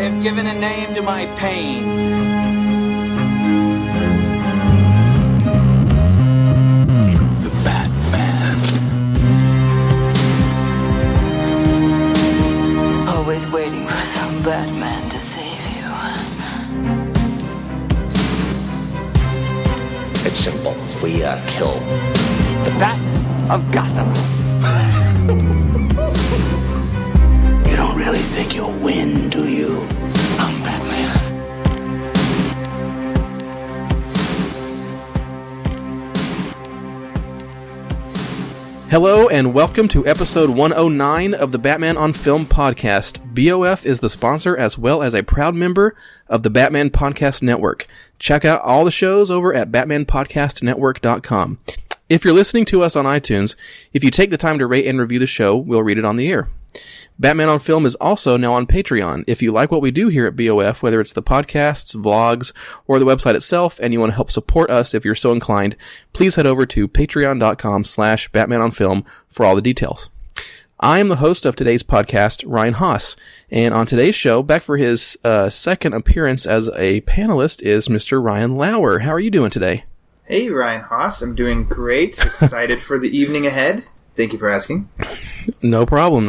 have given a name to my pain. The Batman. Always waiting for some Batman to save you. It's simple. We kill the Bat of Gotham. You don't really think you'll win, do you? I'm Batman. Hello and welcome to episode 109 of the Batman on Film podcast. BOF is the sponsor as well as a proud member of the Batman Podcast Network. Check out all the shows over at batmanpodcastnetwork.com. If you're listening to us on iTunes, if you take the time to rate and review the show, we'll read it on the air. Batman on Film is also now on Patreon. If you like what we do here at BOF, whether it's the podcasts, vlogs, or the website itself, and you want to help support us if you're so inclined, please head over to patreon.com/BatmanOnFilm for all the details. I am the host of today's podcast, Ryan Haas, and on today's show, back for his second appearance as a panelist is Mr. Ryan Lauer. How are you doing today? Hey, Ryan Haas. I'm doing great. Excited for the evening ahead. Thank you for asking. No problem.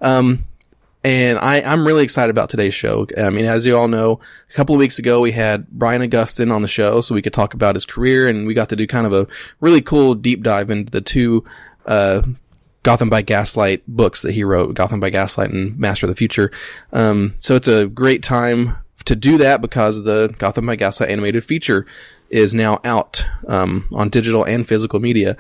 And I'm really excited about today's show. I mean, as you all know, a couple of weeks ago, we had Brian Augustyn on the show, so we could talk about his career, and we got to do kind of a really cool deep dive into the two Gotham by Gaslight books that he wrote, Gotham by Gaslight and Master of the Future. So it's a great time to do that because the Gotham by Gaslight animated feature is now out on digital and physical media.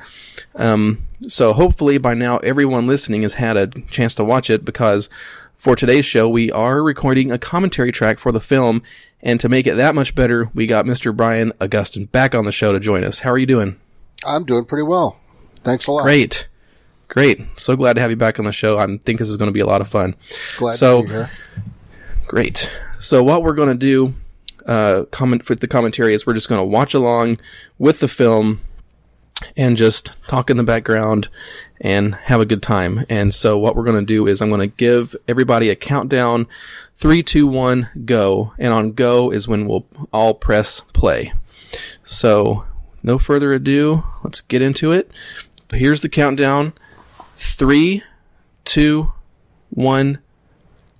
So hopefully by now everyone listening has had a chance to watch it, because for today's show we are recording a commentary track for the film, and to make it that much better, we got Mr. Brian Augustyn back on the show to join us. How are you doing? I'm doing pretty well. Thanks a lot. Great. So glad to have you back on the show. I think this is going to be a lot of fun. Glad to be here. Great. So what we're going to do for the commentary is we're just going to watch along with the film and just talk in the background and have a good time. And so what we're going to do is I'm going to give everybody a countdown, 3, 2, 1, go. And on go is when we'll all press play. So no further ado, let's get into it. Here's the countdown. 3, 2, 1,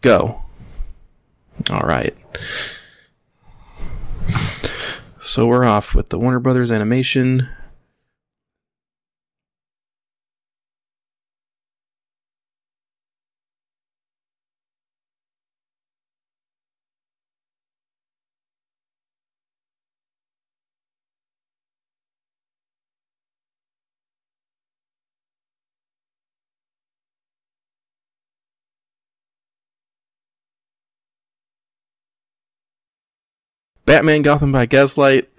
go. All right. So we're off with the Warner Brothers animation. Batman Gotham by Gaslight.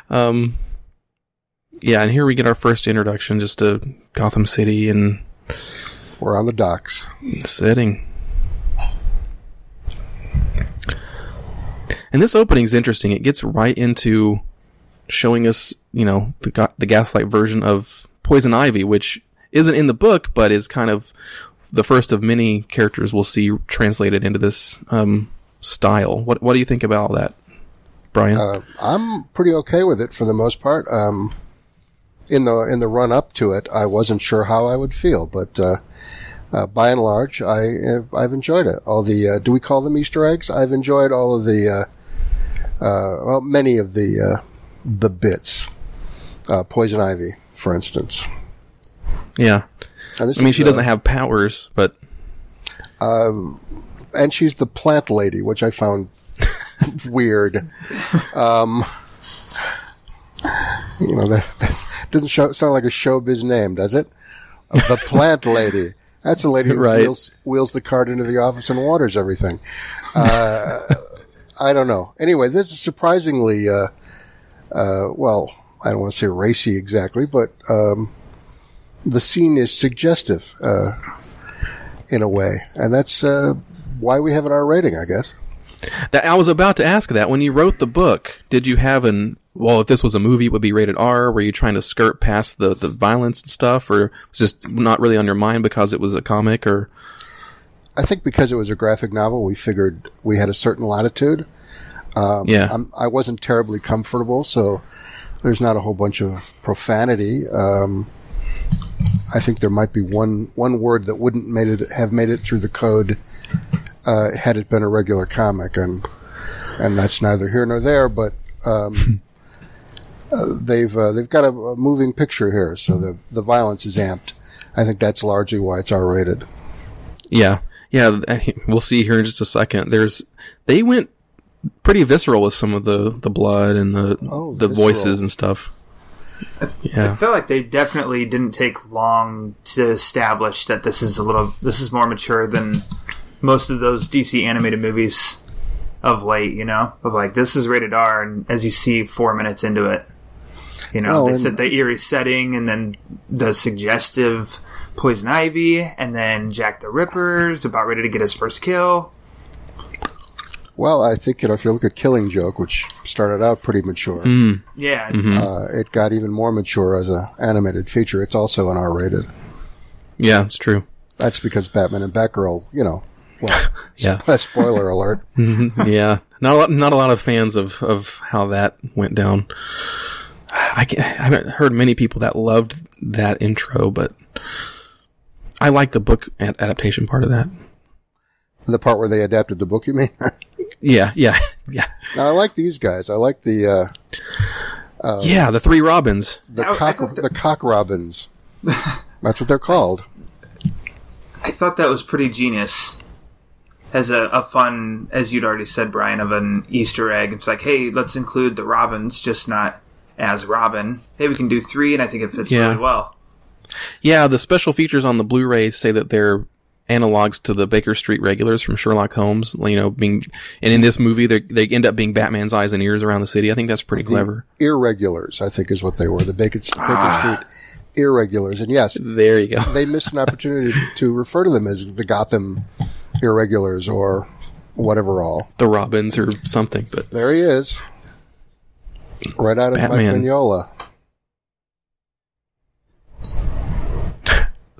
And here we get our first introduction just to Gotham City, and we're on the docks. Setting. And this opening is interesting. It gets right into showing us, the Gaslight version of Poison Ivy, which isn't in the book, but is kind of the first of many characters we'll see translated into this style. What do you think about all that, Brian? I'm pretty okay with it for the most part. In the run up to it, I wasn't sure how I would feel, but by and large, I've enjoyed it. All the do we call them Easter eggs? I've enjoyed all of the many of the bits. Poison Ivy, for instance. Yeah, she doesn't have powers, but and she's the plant lady, which I found weird. That doesn't sound like a showbiz name, does it? The plant lady. That's a lady who right. wheels the cart into the office and waters everything. I don't know. Anyway, this is surprisingly, I don't want to say racy exactly, but the scene is suggestive in a way, and that's why we have an R rating, I guess. I was about to ask that. When you wrote the book, did you have if this was a movie, it would be rated R? Were you trying to skirt past the violence and stuff, or was it just not really on your mind because it was a comic? Or I think because it was a graphic novel, we figured we had a certain latitude. I wasn't terribly comfortable, so there's not a whole bunch of profanity. I think there might be one word that wouldn't have made it through the code had it been a regular comic, and that's neither here nor there. But they've got a moving picture here, so the violence is amped. I think that's largely why it's R-rated. Yeah, we'll see here in just a second. They went pretty visceral with some of the blood and the voices and stuff. I feel like they definitely didn't take long to establish that this is more mature than most of those DC animated movies of late, of like, this is rated R, and as you see 4 minutes into it, they set the eerie setting, and then the suggestive Poison Ivy, and then Jack the Ripper's about ready to get his first kill. Well, I think, if you look at Killing Joke, which started out pretty mature, it got even more mature as an animated feature. It's also an R-rated. Yeah, it's true. That's because Batman and Batgirl, spoiler alert. Yeah. Not a lot of fans of how that went down. I haven't heard many people that loved that intro, but I like the book adaptation part of that. The part where they adapted the book, you mean? Yeah. Now, I like these guys. I like the... the three Robins. The cock Robins. That's what they're called. I thought that was pretty genius. As a fun, as you'd already said, Brian, of an Easter egg. It's like, hey, let's include the Robins, just not as Robin. Hey, we can do 3, and I think it fits really well. Yeah, the special features on the Blu-ray say that they're analogs to the Baker Street regulars from Sherlock Holmes, and in this movie they end up being Batman's eyes and ears around the city. I think that's pretty clever. Irregulars, I think, is what they were. The Baker Street Irregulars, and yes, there you go. They missed an opportunity to refer to them as the Gotham Irregulars or whatever the Robins or something. But there he is, right out of Batman. Mike Mignola.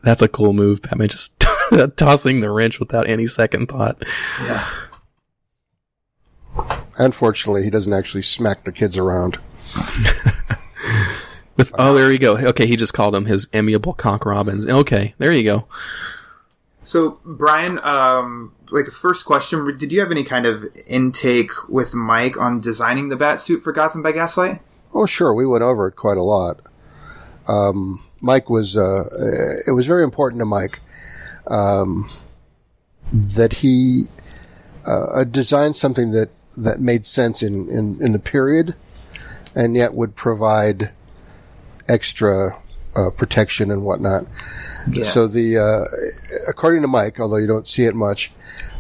That's a cool move, Batman, just tossing the wrench without any second thought. Yeah. Unfortunately, he doesn't actually smack the kids around. There you go. Okay, he just called them his amiable cock Robins. Okay, there you go. So, Brian, the first question, did you have any kind of intake with Mike on designing the Batsuit for Gotham by Gaslight? Oh, sure. We went over it quite a lot. Mike was, it was very important to Mike, that he, designed something that made sense in the period and yet would provide extra, protection and whatnot. Yeah. So according to Mike, although you don't see it much,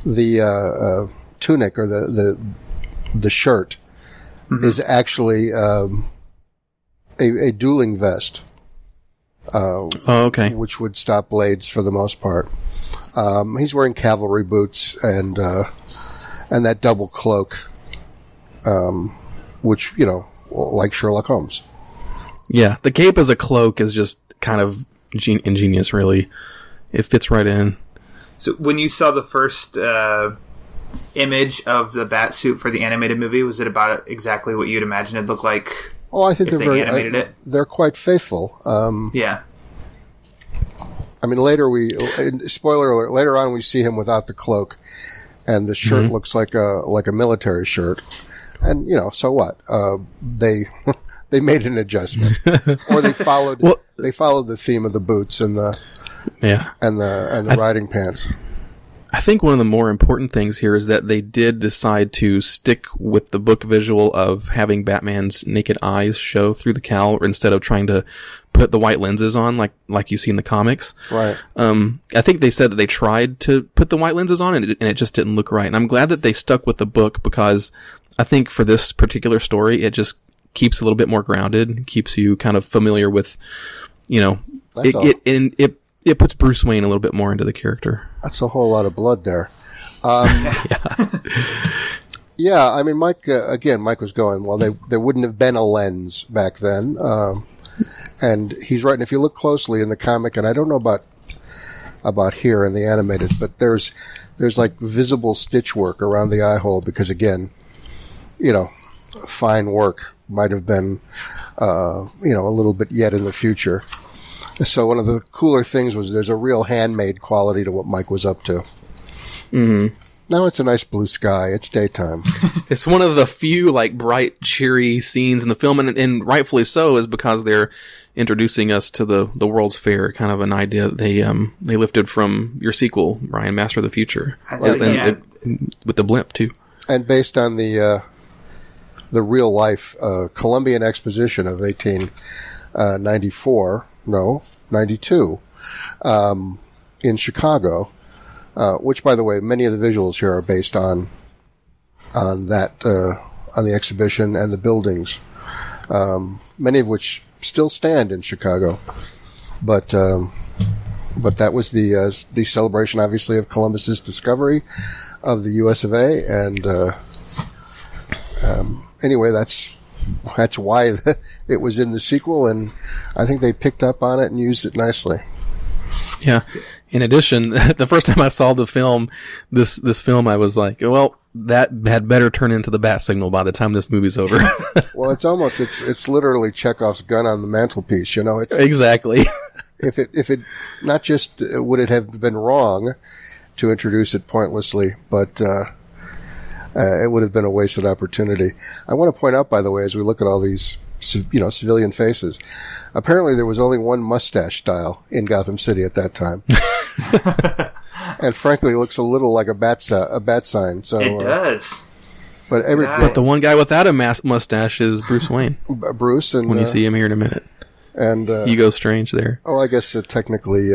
the, tunic or the shirt is actually, a dueling vest. Okay. Which would stop blades for the most part. He's wearing cavalry boots and that double cloak, which, like Sherlock Holmes. Yeah. The cape as a cloak is just kind of ingenious, really. It fits right in. So when you saw the first, image of the Batsuit for the animated movie, was it about exactly what you'd imagine it'd look like? Oh, I think they animated it. They're quite faithful. Yeah. I mean, spoiler alert, later on we see him without the cloak, and the shirt looks like a military shirt. And, so what? They made an adjustment. Or they followed the theme of the boots and the riding pants. I think one of the more important things here is that they did decide to stick with the book visual of having Batman's naked eyes show through the cowl instead of trying to put the white lenses on like you see in the comics. Right. I think they said that they tried to put the white lenses on and it just didn't look right. And I'm glad that they stuck with the book because I think for this particular story, it just keeps a little bit more grounded, keeps you kind of familiar with, it puts Bruce Wayne a little bit more into the character. That's a whole lot of blood there. Yeah, I mean, Mike was going, well, there wouldn't have been a lens back then. And he's right. And if you look closely in the comic, and I don't know about about here in the animated, but there's like visible stitch work around the eye hole because, again, fine work might have been, a little bit yet in the future. So one of the cooler things was there's a real handmade quality to what Mike was up to. Mm-hmm. Now it's a nice blue sky. It's daytime. It's one of the few bright, cheery scenes in the film, and rightfully so, is because they're introducing us to the World's Fair, kind of an idea that they lifted from your sequel, Brian, Master of the Future, with the blimp too, and based on the real life Columbian Exposition of 92 in Chicago. Which, by the way, many of the visuals here are based on that on the exhibition and the buildings, many of which still stand in Chicago. But that was the celebration, obviously, of Columbus's discovery of the U.S. of A. And anyway, that's why it was in the sequel, and I think they picked up on it and used it nicely. Yeah. In addition, the first time I saw the film, this film, I was like, well, that had better turn into the bat signal by the time this movie's over. Well, it's literally Chekhov's gun on the mantelpiece, It's, exactly. If it not just would it have been wrong to introduce it pointlessly, but it would have been a wasted opportunity. I want to point out, by the way, as we look at all these civilian faces, apparently there was only one mustache style in Gotham City at that time. And frankly, it looks a little like a bat sign. So it does. But the one guy without a mustache is Bruce Wayne. Bruce, and when you see him here in a minute, and you go strange there. Oh, I guess technically,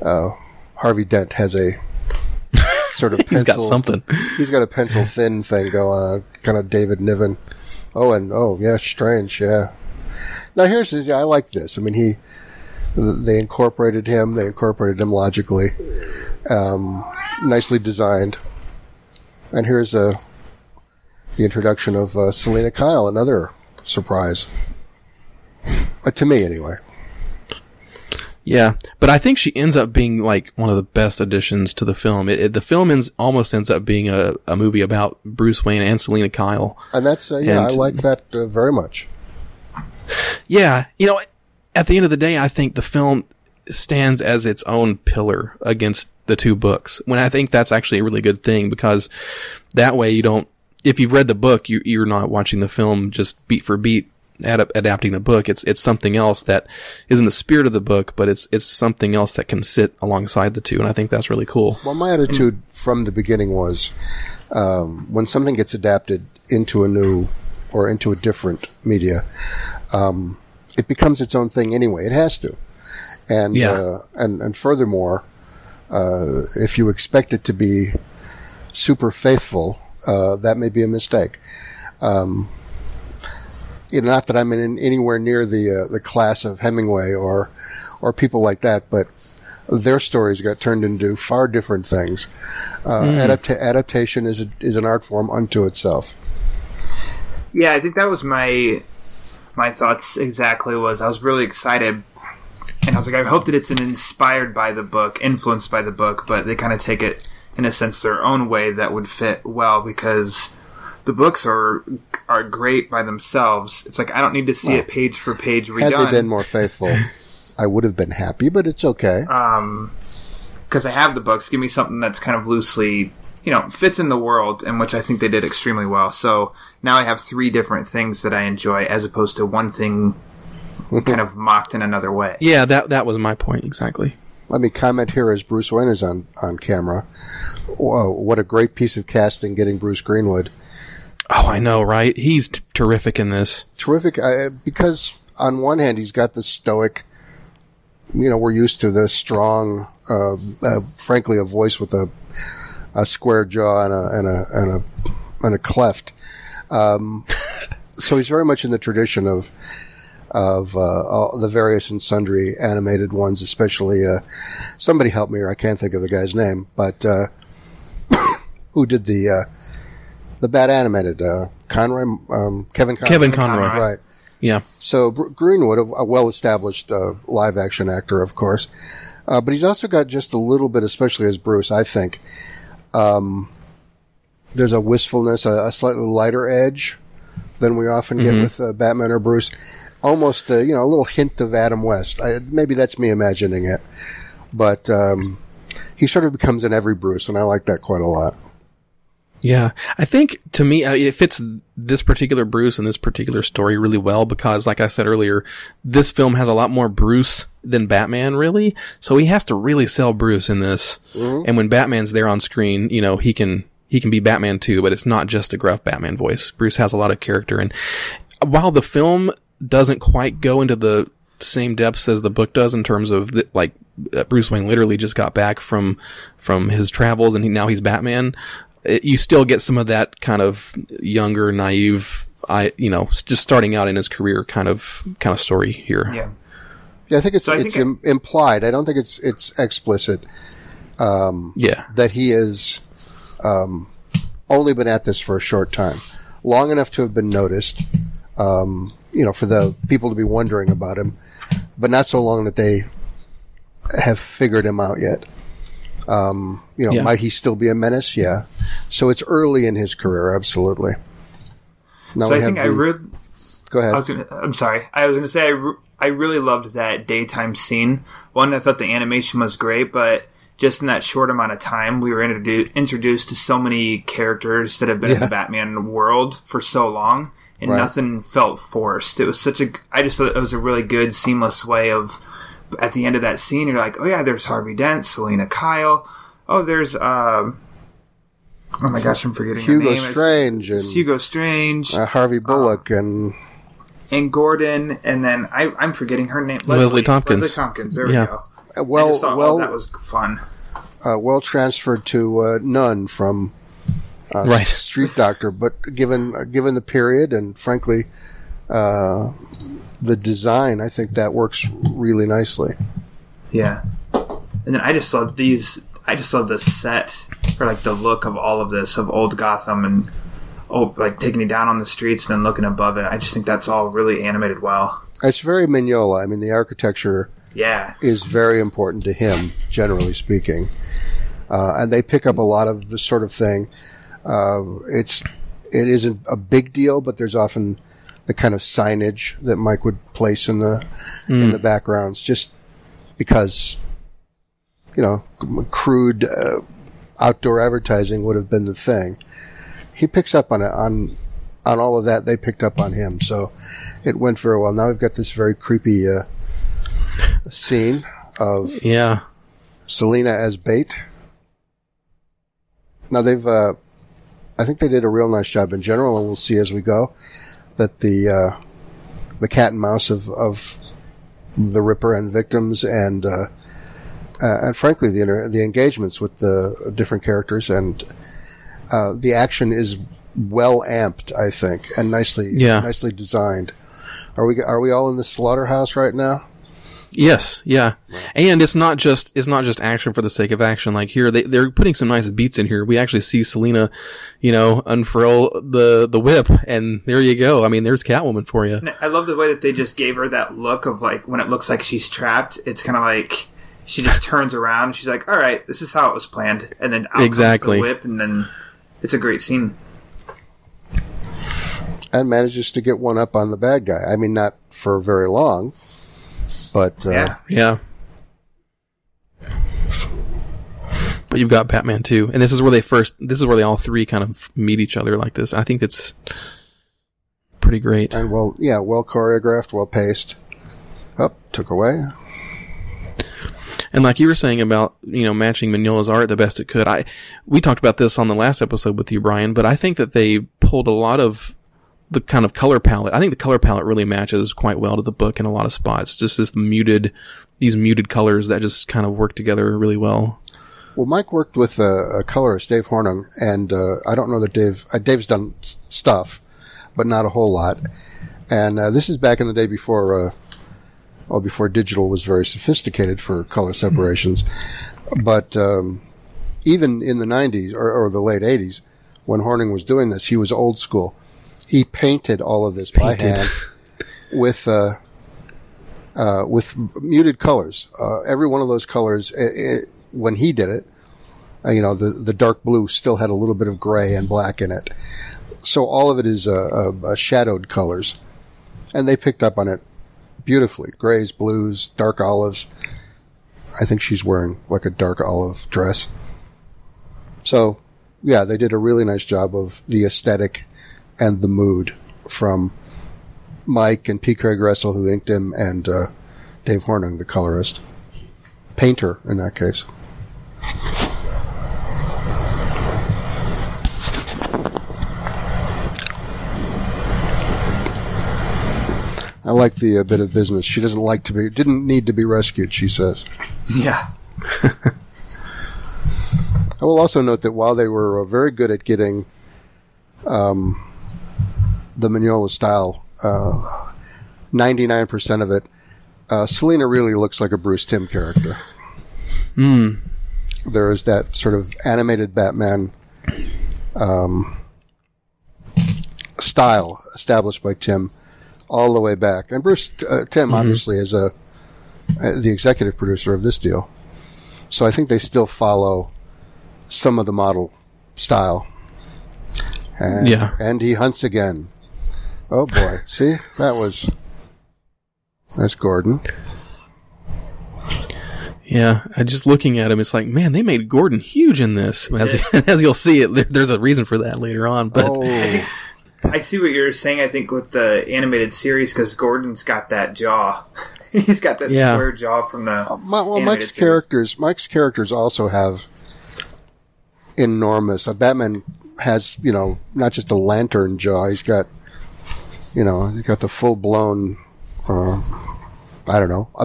Harvey Dent has a sort of pencil. He's got something. He's got a pencil thin thing going on, kind of David Niven. Yeah, strange, yeah. Now I like this. I mean, they incorporated him logically, nicely designed. And here's the introduction of Selina Kyle, another surprise. To me, anyway. Yeah, but I think she ends up being one of the best additions to the film. The film almost ends up being a movie about Bruce Wayne and Selina Kyle. And that's, I like that very much. Yeah, at the end of the day, I think the film stands as its own pillar against the two books, when I think that's actually a really good thing, because that way if you've read the book, you're not watching the film just beat for beat, adapting the book. It's something else that is in the spirit of the book, but it's something else that can sit alongside the two, and I think that's really cool. Well, my attitude from the beginning was, when something gets adapted into a new or into a different media, it becomes its own thing anyway. It has to. And and furthermore, if you expect it to be super faithful, that may be a mistake. Not that I'm in anywhere near the class of Hemingway or people like that, but their stories got turned into far different things. Adaptation is an art form unto itself. Yeah, I think that was my thoughts exactly. I was really excited, and I was like, I hope that it's inspired by the book, influenced by the book, but they kind of take it in a sense their own way that would fit well, because the books are great by themselves. It's like I don't need to see it page for page redone. Had they been more faithful, I would have been happy, but it's okay. Because I have the books. Give me something that's kind of loosely, fits in the world, in which I think they did extremely well. So now I have 3 different things that I enjoy, as opposed to one thing kind of mocked in another way. Yeah, that was my point, exactly. Let me comment here as Bruce Wayne is on camera. Whoa, what a great piece of casting getting Bruce Greenwood. Oh, I know, right? He's terrific in this. Terrific, because on one hand, he's got the stoic, we're used to the strong, frankly, a voice with a square jaw and a cleft. So he's very much in the tradition of the various and sundry animated ones, especially, somebody help me here, I can't think of the guy's name, but, who did the Bat animated, Kevin Conroy. Kevin Conroy. Right. Yeah. So Greenwood, a well-established live-action actor, of course, But he's also got just a little bit, especially as Bruce, I think. There's a wistfulness, a slightly lighter edge than we often get with Batman or Bruce. Almost, a little hint of Adam West. Maybe that's me imagining it. But he sort of becomes an every Bruce, and I like that quite a lot. Yeah. I think, to me, it fits this particular Bruce and this particular story really well because, like I said earlier, this film has a lot more Bruce than Batman, really. So he has to really sell Bruce in this. Mm-hmm. And when Batman's there on screen, he can be Batman too, but it's not just a gruff Batman voice. Bruce has a lot of character. And while the film doesn't quite go into the same depths as the book does in terms of Bruce Wayne literally just got back from his travels and now he's Batman, you still get some of that kind of younger, naive, just starting out in his career kind of story here. Yeah. Yeah, I think it's implied. I don't think it's explicit. That he is only been at this for a short time, long enough to have been noticed. For the people to be wondering about him, but not so long that they have figured him out yet. Might he still be a menace? Yeah. So it's early in his career, absolutely. Now so I think Go ahead. I'm sorry. I was going to say I really loved that daytime scene. One, I thought the animation was great, but just in that short amount of time, we were introduced to so many characters that have been in the Batman world for so long, and nothing felt forced. It was I just thought it was a really good, seamless way of, at the end of that scene, you're like, oh yeah, there's Harvey Dent, Selina Kyle. Oh, there's, oh my gosh, I'm forgetting her name. Hugo Strange. Harvey Bullock and Gordon, and then I'm forgetting her name. Leslie Tompkins. Leslie Tompkins, there we go. That was fun. Well transferred to Nunn from Street Doctor, but given the period and frankly the design, I think that works really nicely. Yeah, and then I just love the set, or the look of all of this, of old Gotham, and taking you down on the streets and then looking above it. I just think that's all really animated well. It's very Mignola. I mean, the architecture is very important to him, generally speaking. And they pick up a lot of this sort of thing. It isn't a big deal, but there's often the kind of signage that Mike would place in the backgrounds, just because, crude outdoor advertising would have been the thing. He picks up on it, on all of that. They picked up on him, so it went very well. Now we've got this very creepy scene of Selina as bait. Now I think they did a real nice job in general, and we'll see as we go that the cat and mouse of the Ripper and victims, and frankly the engagements with the different characters and the action is well amped, I think, and nicely designed. Are we all in the slaughterhouse right now? Yes, yeah. And it's not just action for the sake of action. Like here, they're putting some nice beats in here. We actually see Selina, unfurl the whip, and there you go. I mean, there's Catwoman for you. I love the way that they just gave her that look of when it looks like she's trapped, it's kind of like she just turns around and she's like, all right, this is how it was planned. And then out comes the whip, and then it's a great scene. And manages to get one up on the bad guy. I mean, not for very long. But yeah. But you've got Batman too, and this is where they all three kind of meet each other like this. I think that's pretty great. And well choreographed, well paced. Took away. And like you were saying about, matching Mignola's art the best it could. We talked about this on the last episode with you, Brian, but I think that they pulled a lot of the kind of color palette. I think the color palette really matches quite well to the book in a lot of spots. Just these muted colors that just kind of work together really well. Well, Mike worked with a colorist, Dave Hornung, and I don't know that Dave's done stuff, but not a whole lot. And this is back in the day before digital was very sophisticated for color separations. But even in the 90s or the late 80s, when Hornung was doing this, he was old school. He painted all of this by hand with with muted colors. Every one of those colors, when he did it, the dark blue still had a little bit of gray and black in it. So all of it is shadowed colors. And they picked up on it beautifully. Grays, blues, dark olives. I think she's wearing like a dark olive dress. So, yeah, they did a really nice job of the aesthetic and the mood from Mike and P. Craig Russell, who inked him, and Dave Hornung, the colorist. Painter, in that case. I like the bit of business. She didn't need to be rescued, she says. Yeah. I will also note that while they were very good at getting the Mignola style, 99% of it, Selina really looks like a Bruce Timm character. There is that sort of animated Batman style established by Timm all the way back. And Bruce Timm obviously is the executive producer of this deal. So I think they still follow some of the model style. And he hunts again. Oh boy. See? That's Gordon. Yeah, just looking at him, it's like, man, they made Gordon huge in this. As you'll see, there's a reason for that later on. But I see what you're saying, I think, with the animated series, because Gordon's got that jaw. He's got that square jaw from the Mike's characters also have enormous... Batman has, not just a lantern jaw. He's got, he's got the full-blown, a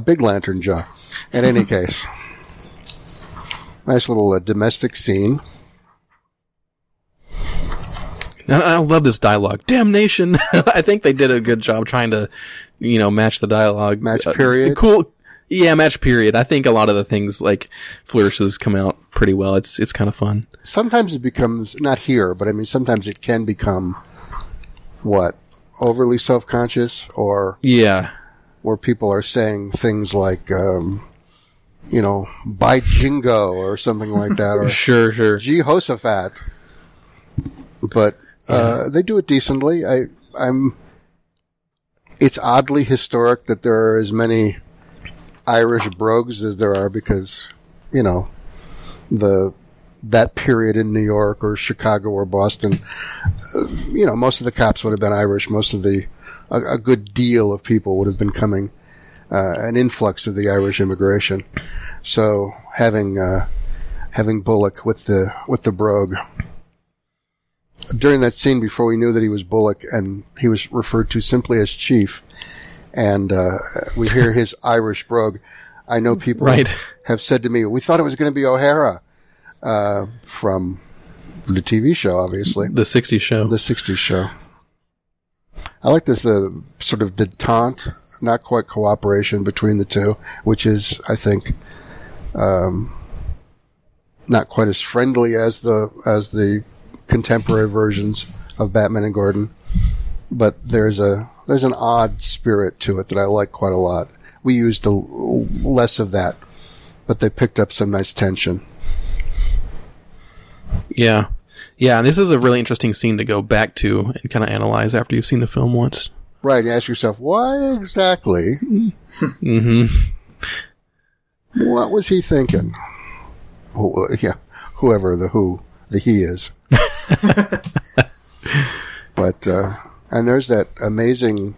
big lantern jaw. In any case. Nice little domestic scene. I love this dialogue. Damnation! I think they did a good job trying to, match the dialogue. Match period. Cool. Yeah, match period. I think a lot of the things like flourishes come out pretty well. It's kind of fun. Sometimes it becomes, not here, but I mean sometimes it can become, overly self-conscious or... Yeah. Where people are saying things like, by Jingo or something like that. Or Sure. Jehoshaphat. But they do it decently. It's oddly historic that there are as many Irish brogues as there are because, that period in New York or Chicago or Boston, most of the cops would have been Irish. Most of a good deal of people would have been coming, an influx of the Irish immigration. So having Bullock with the brogue during that scene before we knew that he was Bullock and he was referred to simply as Chief, and we hear his Irish brogue. I know people have said to me, we thought it was going to be O'Hara from the TV show, obviously. The 60s show. The 60s show. I like this sort of detente, not quite cooperation between the two, which is, I think, not quite as friendly as the contemporary versions of Batman and Gordon, but there's an odd spirit to it that I like quite a lot. We used less of that, but they picked up some nice tension. Yeah. Yeah, and this is a really interesting scene to go back to and kind of analyze after you've seen the film once. Right, you ask yourself, why exactly? What was he thinking? Whoever the he is. But, and there's that amazing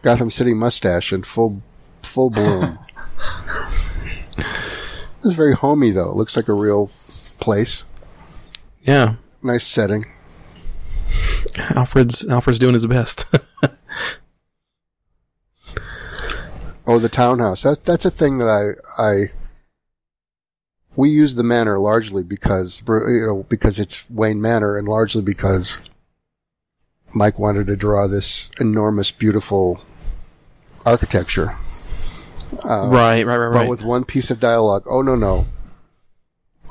Gotham City mustache in full bloom. It's very homey, though. It looks like a real place. Yeah. Nice setting. Alfred's doing his best. Oh, the townhouse. That's a thing that we use the manor largely because it's Wayne Manor, and largely because Mike wanted to draw this enormous, beautiful architecture. Right. But with one piece of dialogue. Oh, no.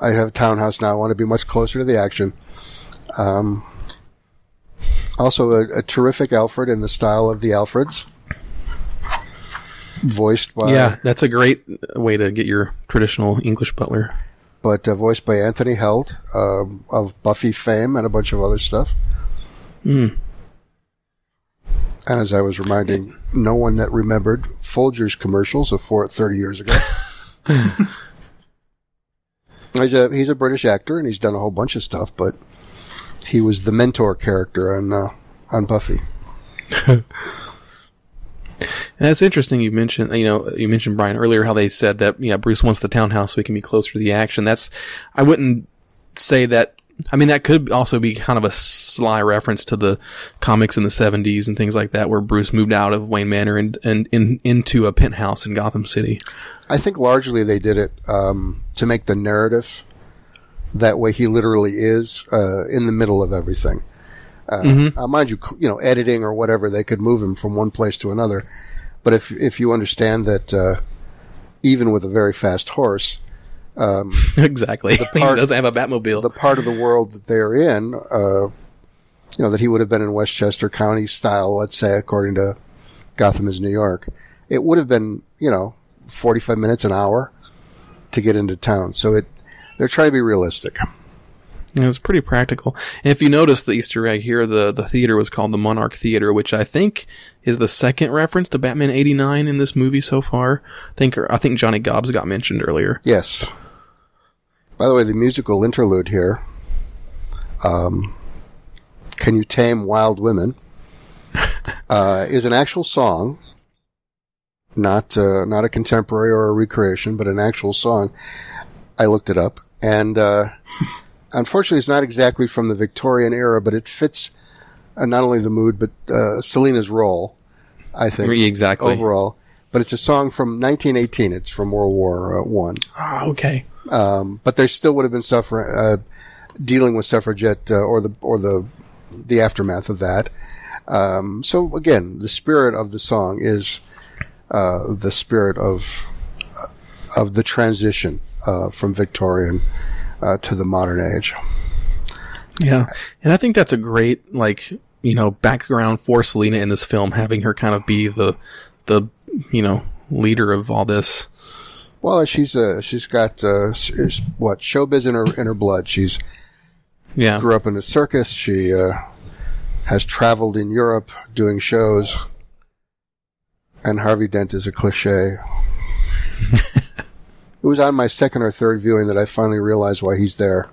I have a townhouse now. I want to be much closer to the action. Also, a terrific Alfred in the style of the Alfreds. voiced by... Yeah, that's a great way to get your traditional English butler. But voiced by Anthony Held, of Buffy fame and a bunch of other stuff. Mm. And as I was reminding no one that remembered Folgers commercials of 30 years ago. He's a British actor, and he's done a whole bunch of stuff, but he was the mentor character on Buffy. And that's interesting. You mentioned Brian earlier how they said that Bruce wants the townhouse so he can be closer to the action. I wouldn't say that. I mean, that could also be kind of a sly reference to the comics in the 70s and things like that, where Bruce moved out of Wayne Manor and into a penthouse in Gotham City. I think largely they did it to make the narrative that way he literally is in the middle of everything. Mind you, editing or whatever, they could move him from one place to another. But if you understand that even with a very fast horse, exactly, he doesn't have a Batmobile. The part of the world that they're in, that he would have been in Westchester County style, let's say, according to Gotham is New York, it would have been 45 minutes, an hour to get into town. So they're trying to be realistic. Yeah, it's pretty practical. And if you notice the Easter egg here, the theater was called the Monarch Theater, which I think is the second reference to Batman 89 in this movie so far. I think Johnny Gobbs got mentioned earlier. Yes. By the way, the musical interlude here, Can You Tame Wild Women, is an actual song, not a contemporary or a recreation, but an actual song. I looked it up, and unfortunately, it's not exactly from the Victorian era, but it fits not only the mood, but Selina's role, I think. Exactly. Overall. But it's a song from 1918. It's from World War I. Ah, okay. But there still would have been dealing with suffragette or the aftermath of that. So again, the spirit of the song is the spirit of the transition from Victorian to the modern age. Yeah. And I think that's a great, background for Selina in this film, having her kind of be the leader of all this. Well, she's got showbiz in her blood. She's grew up in a circus. She has traveled in Europe doing shows. And Harvey Dent is a cliche. It was on my second or third viewing that I finally realized why he's there.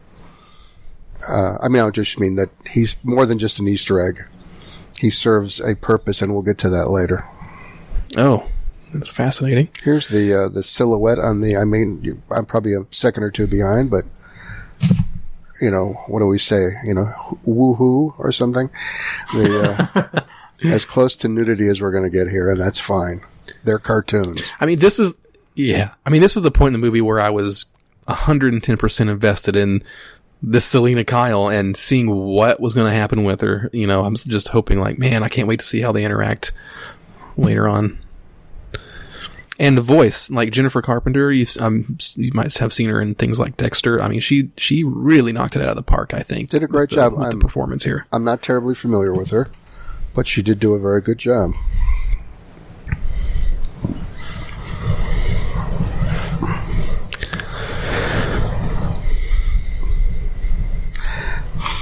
I just mean that he's more than just an Easter egg. He serves a purpose, and we'll get to that later. Oh, that's fascinating. Here's the silhouette on the. I'm probably a second or two behind, but what do we say? Woohoo or something. As close to nudity as we're going to get here, and that's fine. They're cartoons. This is the point in the movie where I was 110% invested in this Selina Kyle and seeing what was going to happen with her. I'm just hoping, man, I can't wait to see how they interact later on. And the voice, like Jennifer Carpenter, you might have seen her in things like Dexter. She really knocked it out of the park, I think. Did a great job with the performance here. I'm not terribly familiar with her, but she did do a very good job.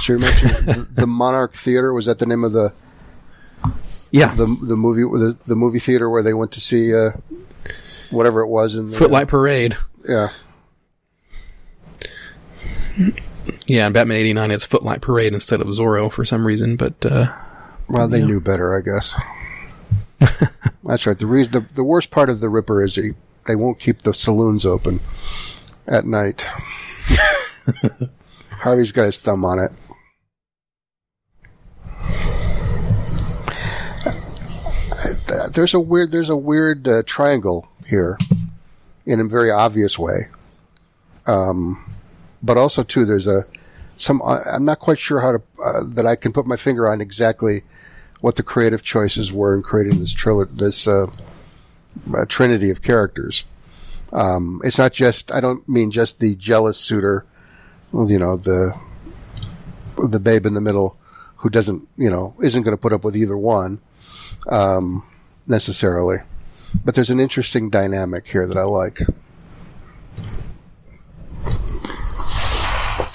So you mentioned the Monarch Theater. Was that the name of the? Yeah, the movie theater where they went to see whatever it was in the Footlight Parade. Yeah. Yeah, in Batman 89, it's Footlight Parade instead of Zorro for some reason, but they knew better, I guess. That's right. The worst part of the Ripper is they won't keep the saloons open at night. Harvey's got his thumb on it. There's a weird triangle here in a very obvious way. But also too, there's I'm not quite sure how to, that I can put my finger on exactly what the creative choices were in creating this trinity of characters. It's not just, I don't mean just the jealous suitor, the babe in the middle who doesn't, isn't going to put up with either one, necessarily. But there's an interesting dynamic here that I like.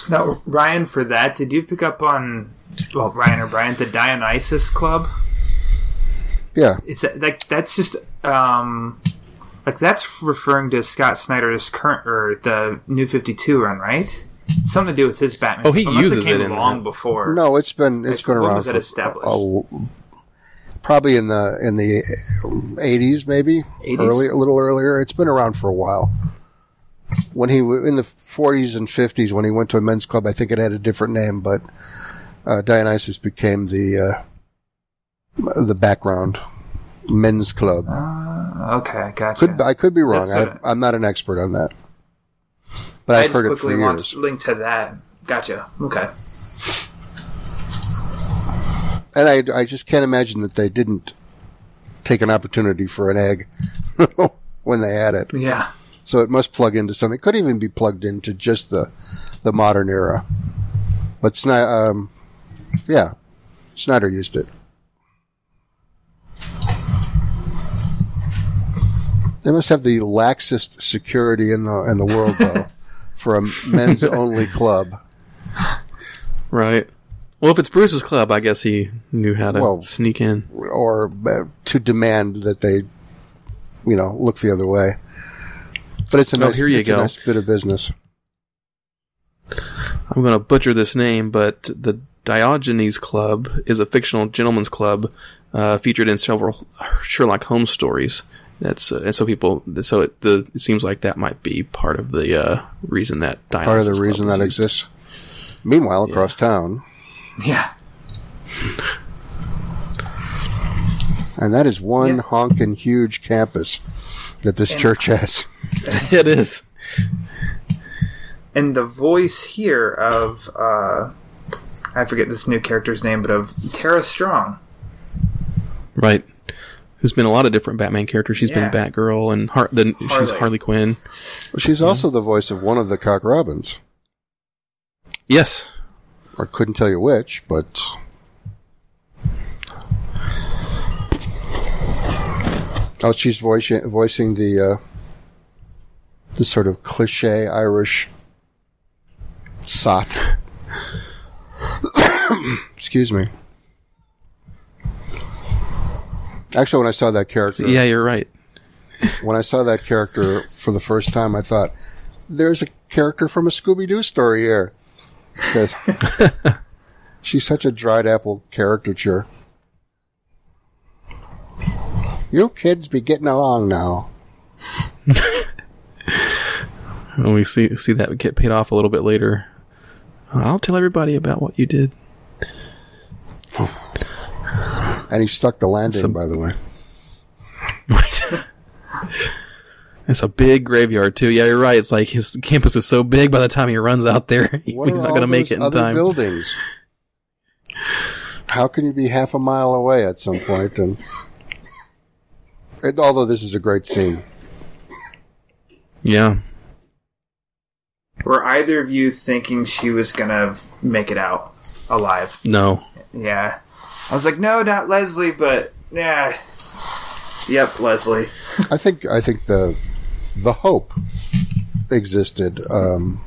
Now, Ryan, for that, did you pick up on, Ryan or Brian, the Dionysus Club? Yeah. It's that's just that's referring to Scott Snyder's current or the New 52 run, right? Something to do with his Batman. Oh, he Unless uses it came it in long that. before. No, it's been when around was it for established? Probably in the 80s, maybe 80s? a little earlier. It's been around for a while. When he in the 40s and 50s, when he went to a men's club, I think it had a different name, but Dionysus became the background men's club. Okay, gotcha. I could be wrong. That's I'm not an expert on that, but I've heard it for years. Link to that. Gotcha. Okay. And I just can't imagine that they didn't take an opportunity for an egg when they had it. Yeah. So it must plug into something. It could even be plugged into just the modern era. But Snyder used it. They must have the laxest security in the world, though, for a men's only club. Right. Well, if it's Bruce's club, I guess he knew how to sneak in. Or to demand that they, look the other way. But it's a nice bit of business. I'm going to butcher this name, but the Diogenes Club is a fictional gentleman's club featured in several Sherlock Holmes stories. That's and so people. So it seems like that might be part of the reason that Dionysus part of the Club reason that used. exists. Meanwhile, across town. Yeah. And that is one honking huge campus that this church has. It is. And the voice here of, I forget this new character's name, but of Tara Strong. Right. Who's been a lot of different Batman characters. She's been Batgirl and she's Harley Quinn. Well, she's also the voice of one of the Cock Robins. Yes. I couldn't tell you which, but... Oh, she's voicing the sort of cliche Irish sot. Excuse me. Actually, when I saw that character... Yeah, you're right. When I saw that character for the first time, I thought, there's a character from a Scooby-Doo story here. Because she's such a dried apple caricature. You kids be getting along now. And we see that get paid off a little bit later. I'll tell everybody about what you did. And he stuck the landing, by the way. Right. It's a big graveyard, too. Yeah, you're right. It's like his campus is so big by the time he runs out there, he's not going to make it in other time. Buildings? How can you be half a mile away at some point? And although this is a great scene. Yeah. Were either of you thinking she was going to make it out alive? No. Yeah. I was like, no, not Leslie, but yeah. Yep, Leslie. I think the hope existed, and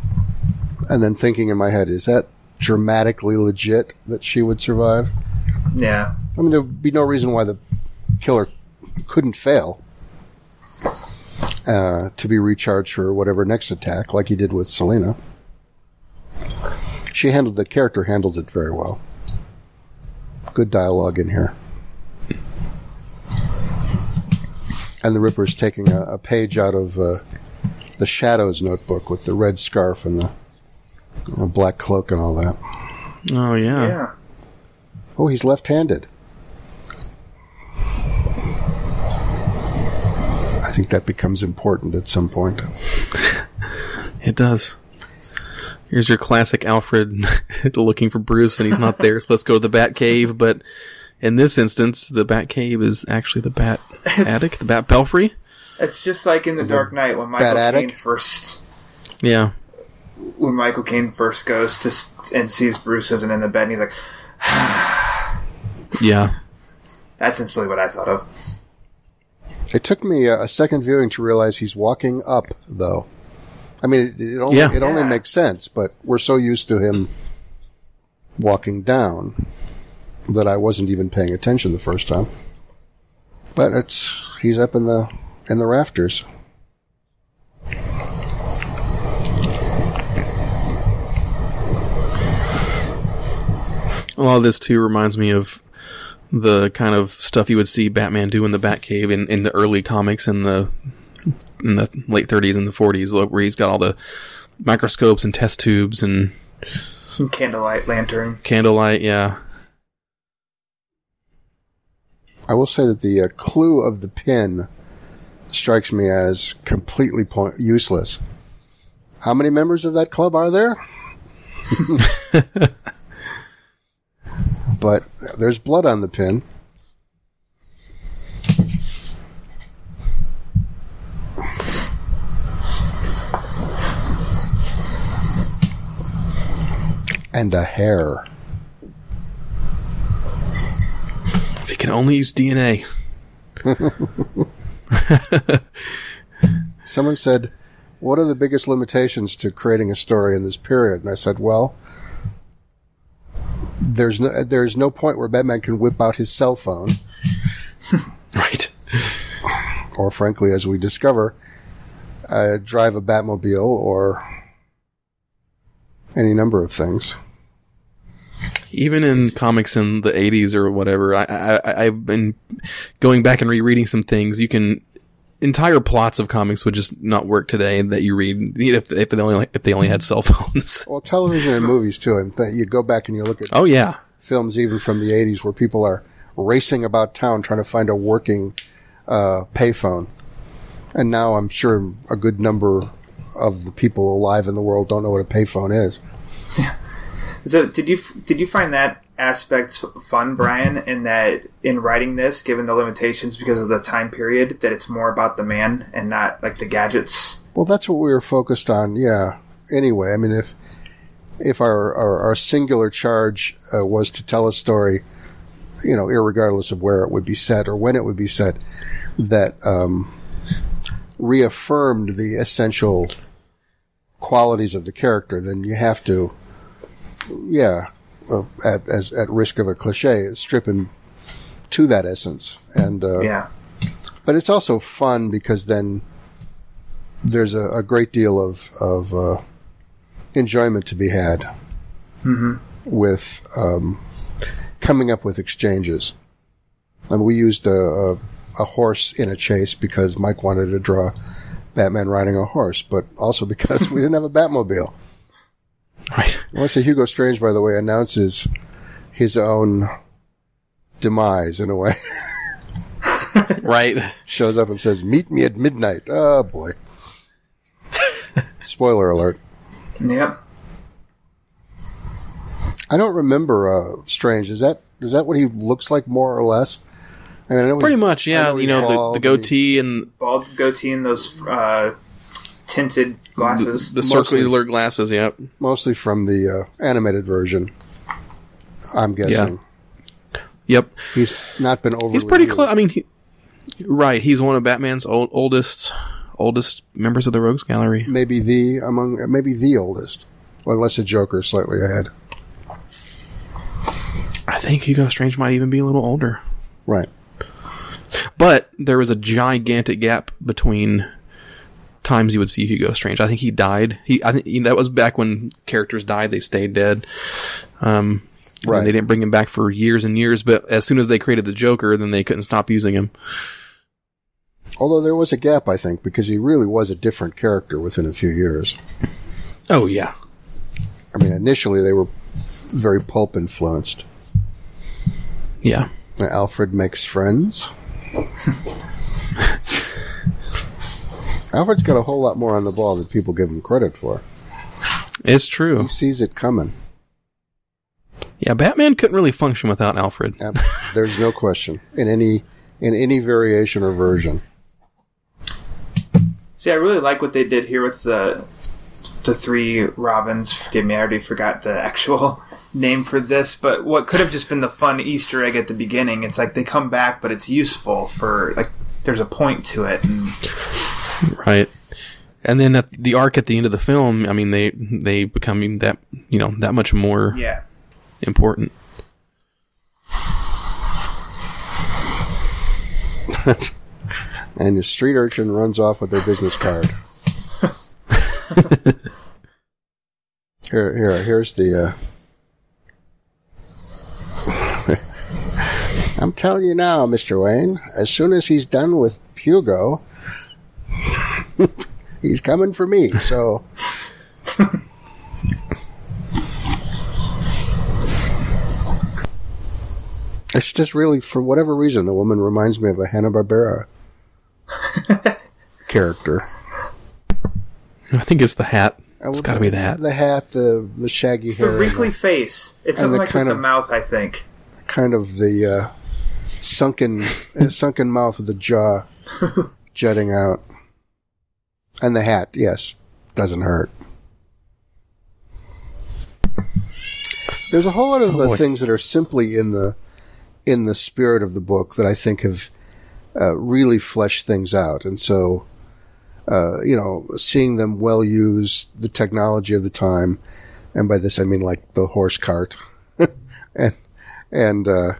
then thinking in my head, is that dramatically legit that she would survive? Yeah. I mean, there would be no reason why the killer couldn't fail to be recharged for whatever next attack, like he did with Selena. The character handles it very well. Good dialogue in here. And the Ripper's taking a page out of the Shadows notebook with the red scarf and the black cloak and all that. Oh, yeah. Yeah. Oh, he's left-handed. I think that becomes important at some point. It does. Here's your classic Alfred looking for Bruce, and he's not there, so let's go to the Bat Cave. But in this instance, the Bat Cave is actually the Bat Attic, the Bat Belfry. It's just like in The Dark Knight when Michael Caine first... Yeah. When Michael Caine first goes to and sees Bruce isn't in the bed, and he's like... Yeah. That's instantly what I thought of. It took me a second viewing to realize he's walking up, though. I mean, it only makes sense, but we're so used to him walking down that I wasn't even paying attention the first time. But he's up in the rafters. A lot of this too reminds me of the kind of stuff you would see Batman do in the Batcave in the early comics in the late 30s and the 40s, where he's got all the microscopes and test tubes and some lantern. Candlelight, yeah. I will say that the clue of the pin strikes me as completely useless. How many members of that club are there? But there's blood on the pin. And a hair. If you can only use DNA. Someone said, what are the biggest limitations to creating a story in this period? And I said, well, there's no point where Batman can whip out his cell phone. Right. Or frankly, as we discover, drive a Batmobile or any number of things. Even in comics in the 80s or whatever, I've been going back and rereading some things. Entire plots of comics would just not work today that you read if they only had cell phones. Well, television and movies too. And you go back and you look at films even from the 80s where people are racing about town trying to find a working payphone. And now I'm sure a good number of the people alive in the world don't know what a payphone is. Yeah. So did you find that aspect fun, Brian, in writing this, given the limitations because of the time period, that it's more about the man and not like the gadgets? Well, that's what we were focused on, yeah. Anyway, I mean, if our singular charge was to tell a story, irregardless of where it would be set or when it would be set, that reaffirmed the essential qualities of the character, then you have to, at risk of a cliche, strip him to that essence. And but it's also fun because then there's a great deal of enjoyment to be had with coming up with exchanges. And we used a horse in a chase because Mike wanted to draw Batman riding a horse, but also because we didn't have a Batmobile. Right. I want to say Hugo Strange, by the way, announces his own demise in a way. Right. Shows up and says, "Meet me at midnight." Oh, boy. Spoiler alert. Yep. I don't remember Strange. Is that what he looks like, more or less? I mean, I know pretty much, yeah. The goatee and bald goatee and those tinted glasses. The circular glasses, yep. Mostly from the animated version, I'm guessing. Yeah. Yep. He's not been overly... He's pretty close. I mean, he's one of Batman's oldest members of the Rogues Gallery. Maybe the oldest. Well, unless the Joker's slightly ahead. I think Hugo Strange might even be a little older. Right. But there was a gigantic gap between times you would see Hugo Strange. I think he died. I think that was back when characters died; they stayed dead. Right. They didn't bring him back for years and years. But as soon as they created the Joker, then they couldn't stop using him. Although there was a gap, I think, because he really was a different character within a few years. Oh yeah. I mean, initially they were very pulp influenced. Yeah. Alfred makes friends. Alfred's got a whole lot more on the ball than people give him credit for. It's true. He sees it coming. Yeah, Batman couldn't really function without Alfred. There's no question. In any variation or version. See, I really like what they did here with the three Robins. Forgive me, I already forgot the actual name for this, but what could have just been the fun Easter egg at the beginning, it's like they come back, but it's useful for, like, there's a point to it. And right. And then at the arc at the end of the film, I mean, they become that, that much more important. And the street urchin runs off with their business card. Here's the. I'm telling you now, Mr. Wayne. As soon as he's done with Hugo, he's coming for me. So. It's just really, for whatever reason, the woman reminds me of a Hanna-Barbera character. I think it's the hat. It's got to be the hat. The hat, the shaggy hair. The wrinkly face. It's something like with the mouth, I think. Kind of the sunken mouth with the jaw jutting out. And the hat, yes, doesn't hurt. There's a whole lot of things that are simply in the spirit of the book that I think have really fleshed things out. And so, seeing them well used, the technology of the time, and by this I mean like the horse cart and the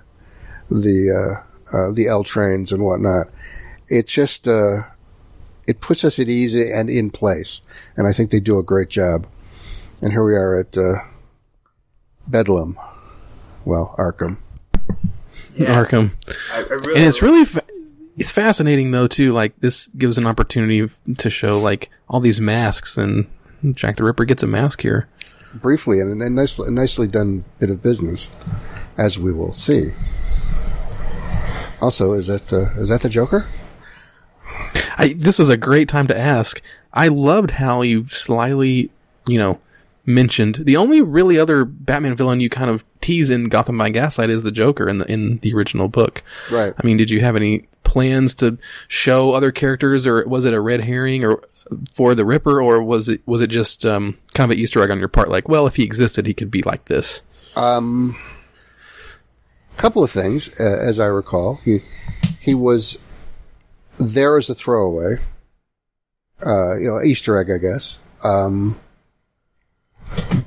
L trains and whatnot. It just it puts us at ease and in place, and I think they do a great job. And here we are at Bedlam, well, Arkham. Yeah. Arkham. I really and it's really it's fascinating though too. Like, this gives an opportunity to show like all these masks, and Jack the Ripper gets a mask here briefly, and a nicely done bit of business, as we will see. Also, is that the Joker? This is a great time to ask. I loved how you slyly, mentioned the only really other Batman villain you kind of tease in Gotham by Gaslight is the Joker in the original book. Right. I mean, did you have any plans to show other characters, or was it a red herring or for the Ripper, or was it just kind of an Easter egg on your part? Like, well, if he existed, he could be like this. Couple of things, as I recall. He was there as a throwaway, Easter egg, I guess.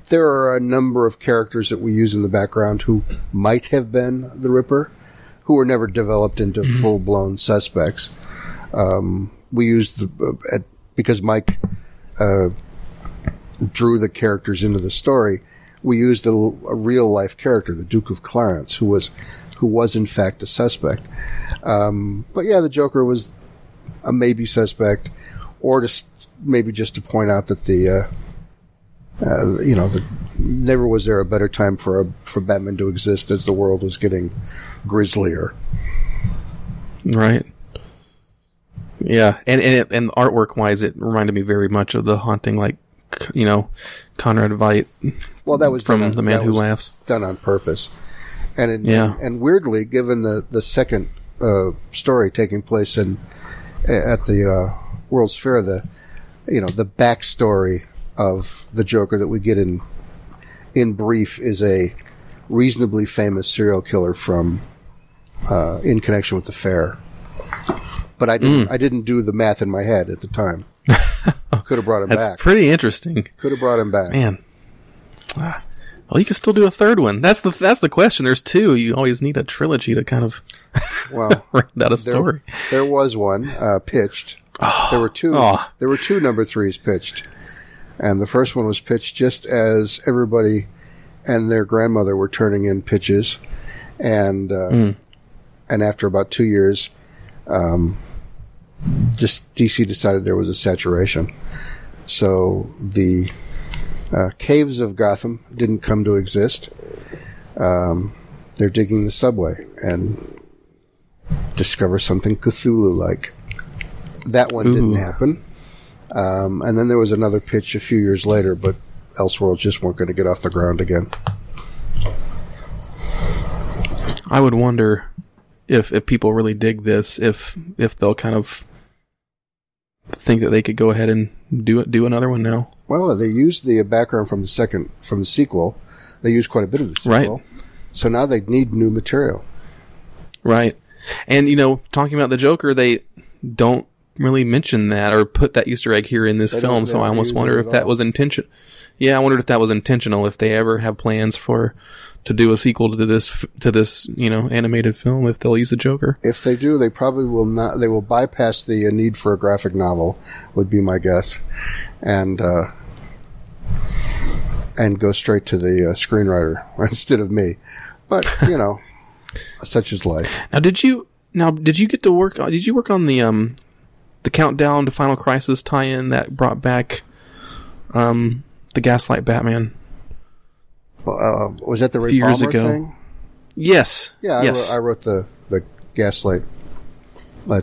There are a number of characters that we use in the background who might have been the Ripper, who were never developed into full-blown suspects. We used because Mike drew the characters into the story. We used a real-life character, the Duke of Clarence, who was in fact a suspect. But yeah, the Joker was a maybe suspect, or maybe just to point out that never was there a better time for Batman to exist as the world was getting grislier. Right. Yeah, and artwork wise, it reminded me very much of The Haunting, like, Conrad Veidt. Well, that was from The Man Who Laughs, done on purpose. And weirdly, given the second story taking place at the World's Fair, the backstory of the Joker that we get in brief is a reasonably famous serial killer from in connection with the fair. But I didn't do the math in my head at the time. Could have brought him back. That's pretty interesting. Could have brought him back. Man. Well, you can still do a third one. That's the question. There's two. You always need a trilogy to kind of round out a story. There was one pitched. There were two. There were two number 3s pitched, and the first one was pitched just as everybody and their grandmother were turning in pitches, and after about 2 years, just DC decided there was a saturation. So the caves of Gotham didn't come to exist. They're digging the subway and discover something Cthulhu-like. That one didn't happen. And then there was another pitch a few years later, but Elseworlds just weren't going to get off the ground again. I would wonder if people really dig this, if they'll kind of think that they could go ahead and do another one now. Well, they used the background from the sequel. They used quite a bit of the sequel. Right. So now they need new material. Right. And, talking about the Joker, they don't really mention that or put that Easter egg here in this film. So I almost wonder if that was intentional. Yeah, I wondered if that was intentional. If they ever have plans to do a sequel to this animated film, if they'll use the Joker. If they do, they probably will not. They will bypass the need for a graphic novel, would be my guess, and go straight to the screenwriter instead of me. But such is life. Now, did you get to work? Did you work on the Countdown to Final Crisis tie-in that brought back the Gaslight Batman? Was that the Ray few years Palmer ago thing? Yes. Yeah, yes. I wrote the Gaslight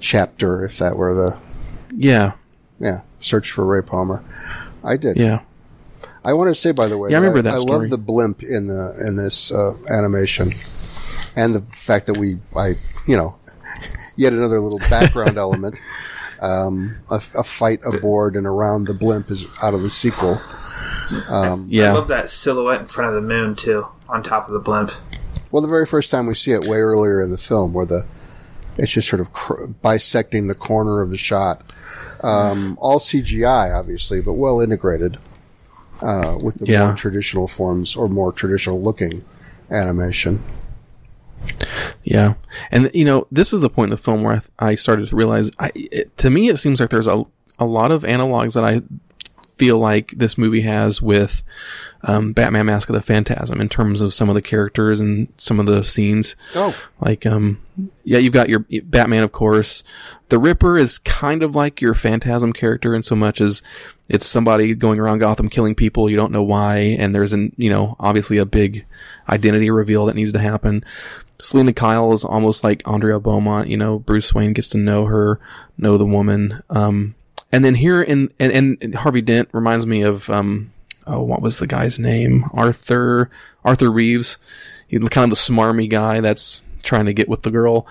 chapter, if that were the... Yeah. Yeah, Search for Ray Palmer. I did. Yeah. I want to say, by the way, I remember that story. I love the blimp in this animation, and the fact that yet another little background element. A fight aboard and around the blimp is out of the sequel. I love that silhouette in front of the moon too, on top of the blimp. Well, the very first time we see it, way earlier in the film, where it's just sort of bisecting the corner of the shot. All CGI, obviously, but well integrated with the more traditional forms or more traditional looking animation. Yeah. And, this is the point in the film where I started to realize, to me, it seems like there's a lot of analogs that I feel like this movie has with Batman Mask of the Phantasm in terms of some of the characters and some of the scenes. Oh. Like, you've got your Batman, of course. The Ripper is kind of like your Phantasm character in so much as it's somebody going around Gotham killing people. You don't know why. And there's obviously a big identity reveal that needs to happen. Selena Kyle is almost like Andrea Beaumont. Bruce Wayne gets to know the woman. And then here and Harvey Dent reminds me of, what was the guy's name? Arthur Reeves. He's kind of the smarmy guy that's trying to get with the girl.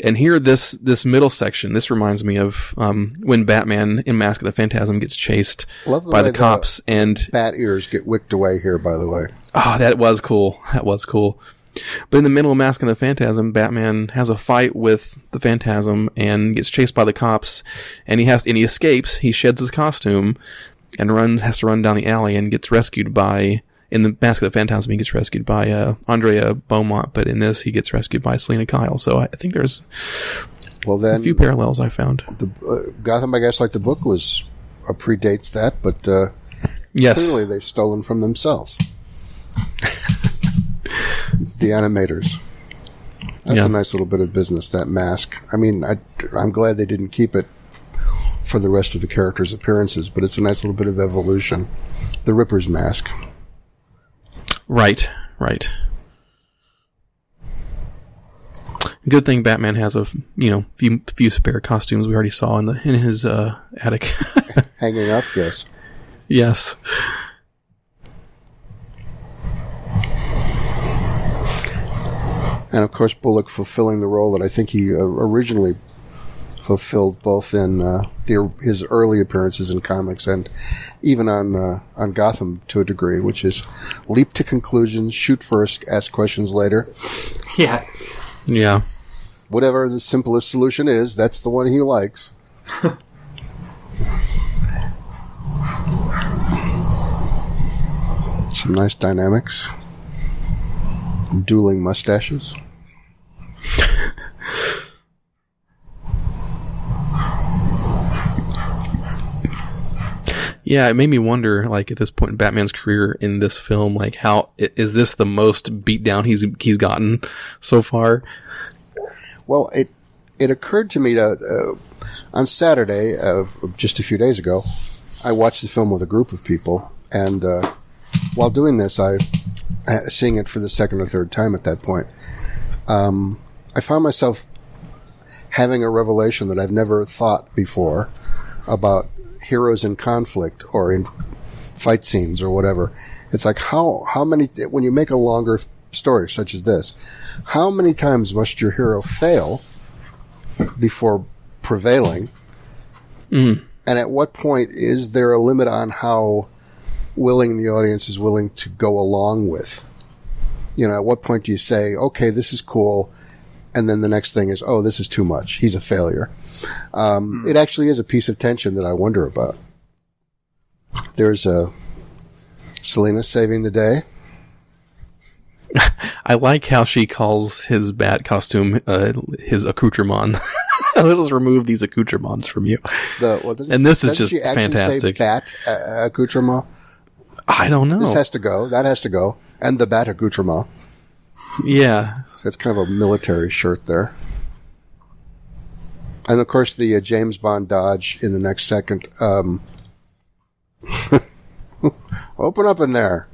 And here, this middle section, this reminds me of, when Batman in Mask of the Phantasm gets chased by the cops and bat ears get wicked away here, by the way. Oh, that was cool. But in the middle of Mask of the Phantasm, Batman has a fight with the Phantasm and gets chased by the cops, and he escapes. He sheds his costume and has to run down the alley and gets rescued by, in the Mask of the Phantasm, he gets rescued by Andrea Beaumont, but in this, he gets rescued by Selena Kyle. So I think there's a few parallels I found. The Gotham by Gaslight, the book predates that, but yes, clearly they've stolen from themselves. The animators. That's a nice little bit of business, that mask. I mean, I'm glad they didn't keep it for the rest of the characters' appearances, but it's a nice little bit of evolution. The Ripper's mask. Right. Good thing Batman has a few spare costumes we already saw in his attic. Hanging up, yes. Yes. And of course, Bullock fulfilling the role that I think he originally fulfilled, both in his early appearances in comics and even on Gotham to a degree, which is leap to conclusions, shoot first, ask questions later. Yeah. Whatever the simplest solution is, that's the one he likes. Some nice dynamics. Dueling mustaches. Yeah, it made me wonder, like, at this point in Batman's career in this film, like, how is this the most beat down he's gotten so far? Well, it occurred to me that on Saturday, just a few days ago, I watched the film with a group of people, and while doing this, seeing it for the second or third time at that point, I found myself having a revelation that I've never thought before about heroes in conflict or in fight scenes or whatever. It's like how many, when you make a longer story such as this, how many times must your hero fail before prevailing? Mm. And at what point is there a limit on how willing the audience is willing to go along with? At what point do you say, okay, this is cool, and then the next thing is, oh, this is too much. He's a failure. It actually is a piece of tension that I wonder about. There's Selena saving the day. I like how she calls his bat costume his accoutrement. Let's remove these accoutrements from you. And this is just fantastic. Say bat accoutrement? I don't know. This has to go. That has to go. And the bat accoutrement. Yeah. So it's kind of a military shirt there. And of course the James Bond dodge in the next second. Open up in there.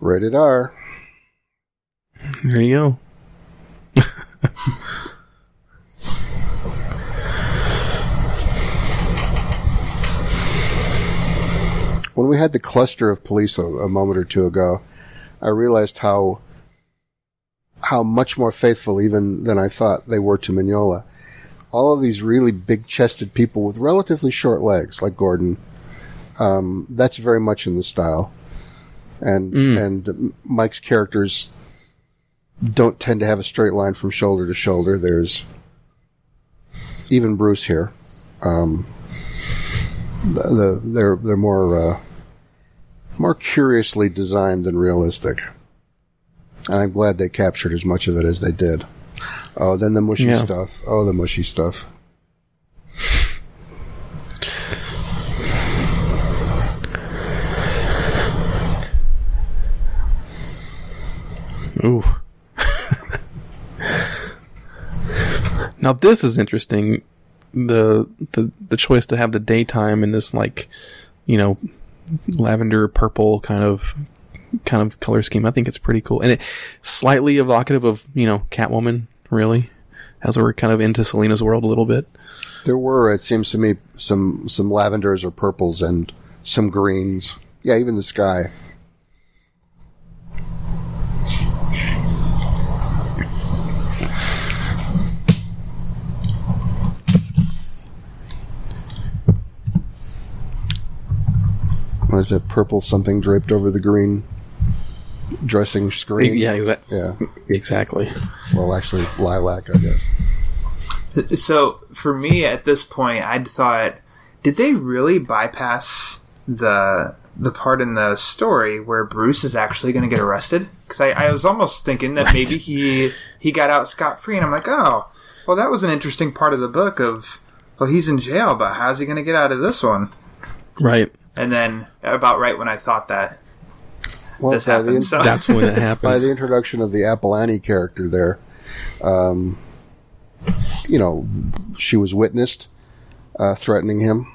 Rated R. There you go. When we had the cluster of police a moment or two ago, I realized how much more faithful even than I thought they were to Mignola. All of these really big-chested people with relatively short legs, like Gordon, that's very much in the style. And Mike's characters don't tend to have a straight line from shoulder to shoulder. There's even Bruce here. They're more curiously designed than realistic. And I'm glad they captured as much of it as they did. Oh, then the mushy stuff. Oh, the mushy stuff. Ooh. Now this is interesting. The choice to have the daytime in this, like, you know, lavender purple kind of color scheme. I think it's pretty cool, and it slightly evocative of, you know, Catwoman. Really, as we're kind of into Selena's world a little bit. There were, it seems to me, some lavenders or purples and some greens. Yeah, even the sky. What is it? Purple something draped over the green dressing screen? Yeah, Yeah, exactly. Well, actually, lilac, I guess. So, for me, at this point, I'd thought, did they really bypass the part in the story where Bruce is actually going to get arrested? Because I was almost thinking that maybe he got out scot-free, and I'm like, oh, well, that was an interesting part of the book of, well, he's in jail, but how's he going to get out of this one? Right. And then, about right when I thought that, well, this happened. So. That's when it happens. By the introduction of the Apolani character there, you know, she was witnessed threatening him.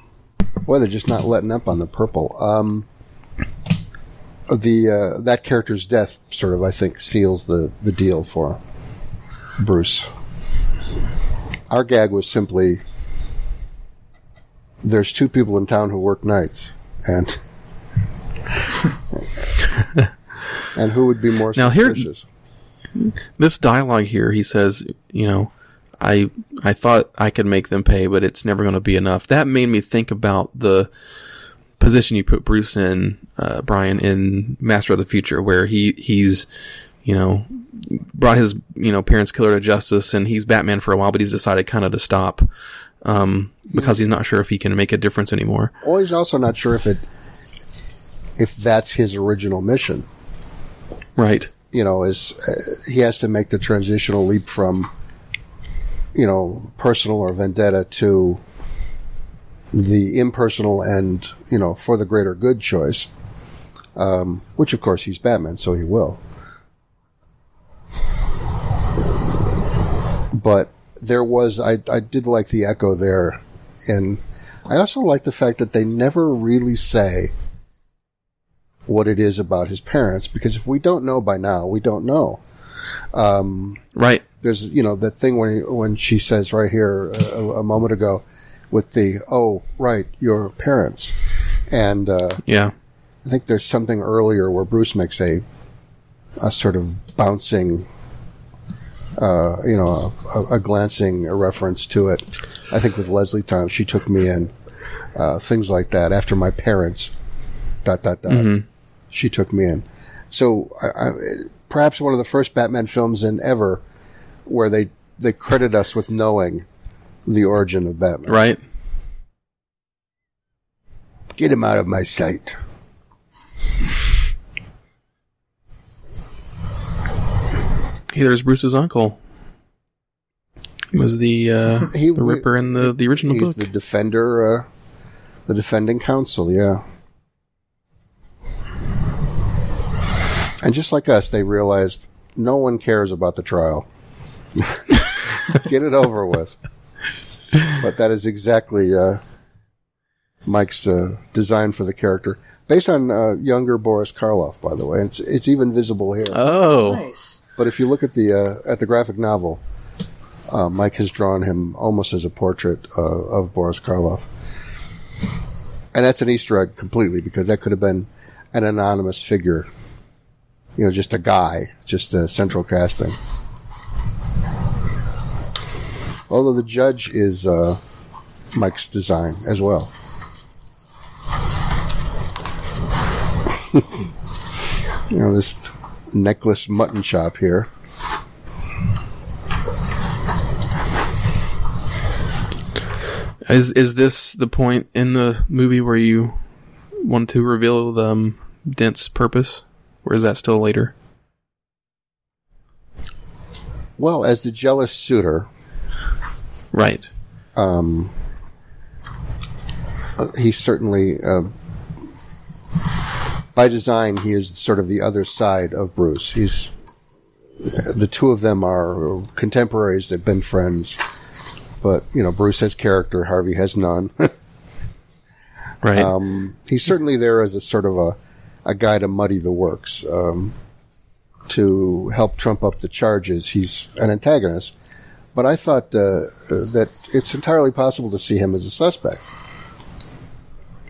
Well, they're just not letting up on the purple. That character's death sort of, I think, seals the deal for Bruce. Our gag was simply, there's two people in town who work nights, and and who would be more suspicious? Now, this dialogue here, he says, you know, I thought I could make them pay, but it's never going to be enough. That made me think about the position you put Bruce in, Brian, in Master of the Future, where he's, you know, brought his, you know, parents' killer to justice, and he's Batman for a while, but he's decided kind of to stop, because he's not sure if he can make a difference anymore. Well, he's also not sure if that's his original mission. Right. You know, he has to make the transitional leap from, you know, personal or vendetta to the impersonal and, you know, for the greater good choice, which of course he's Batman, so he will. But there was, I did like the echo there, and I also like the fact that they never really say what it is about his parents, because if we don't know by now, we don't know. Right. There's, you know, that thing when she says right here a moment ago with the, oh, right, your parents. And, yeah. I think there's something earlier where Bruce makes a sort of bouncing, you know, a glancing reference to it. I think with Leslie Time, she took me in, things like that, after my parents, ... Mm-hmm. she took me in. So perhaps one of the first Batman films in ever where they credit us with knowing the origin of Batman. Right. Get him out of my sight. Hey, there's Bruce's uncle. He was the Ripper in the original book. He's the defender, the defending counsel, yeah. And just like us, they realized no one cares about the trial. Get it over with. But that is exactly Mike's design for the character. Based on younger Boris Karloff, by the way. It's even visible here. Oh. Nice. But if you look at the graphic novel, Mike has drawn him almost as a portrait of Boris Karloff. And that's an Easter egg completely, because that could have been an anonymous figure. You know, just a guy, just a central casting. Although the judge is Mike's design as well. You know, this necklace mutton chop here. Is this the point in the movie where you want to reveal the Dent's purpose? Or is that still later? Well, as the jealous suitor... Right. He's certainly... by design, he is sort of the other side of Bruce. The two of them are contemporaries. They've been friends. But, you know, Bruce has character. Harvey has none. Right. He's certainly there as a sort of a guy to muddy the works, to help trump up the charges. He's an antagonist. But I thought that it's entirely possible to see him as a suspect.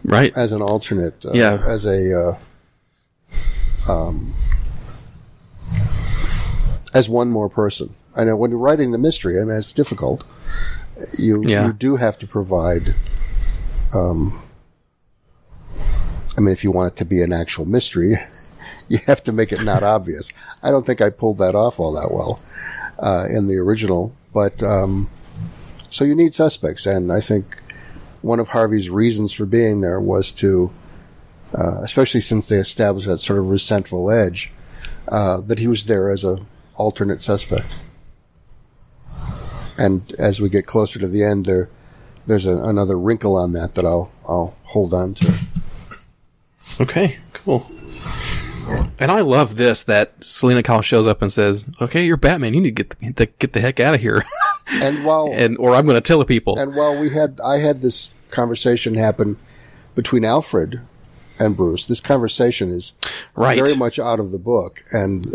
Right. As an alternate. Yeah. As a... as one more person. I know when you're writing the mystery, I mean, it's difficult. You do have to provide... I mean, if you want it to be an actual mystery, you have to make it not obvious. I don't think I pulled that off all that well in the original. But so you need suspects, and I think one of Harvey's reasons for being there was to, especially since they established that sort of resentful edge, that he was there as a alternate suspect. And as we get closer to the end, there's another wrinkle on that I'll hold on to. Okay, cool. And I love this, that Selena Kyle shows up and says, "Okay, you're Batman. You need to get the heck out of here." And while or I'm going to tell the people. And while I had this conversation happen between Alfred and Bruce, this conversation is very much out of the book, and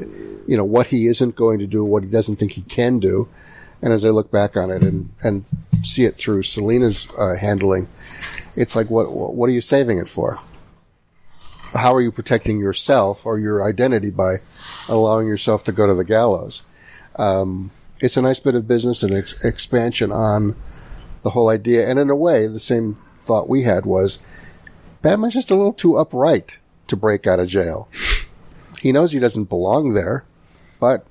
you know what he isn't going to do, what he doesn't think he can do. And as I look back on it and see it through Selena's handling, it's like, what are you saving it for? How are you protecting yourself or your identity by allowing yourself to go to the gallows? It's a nice bit of business and expansion on the whole idea. And in a way, the same thought we had was, Batman's just a little too upright to break out of jail. He knows he doesn't belong there, but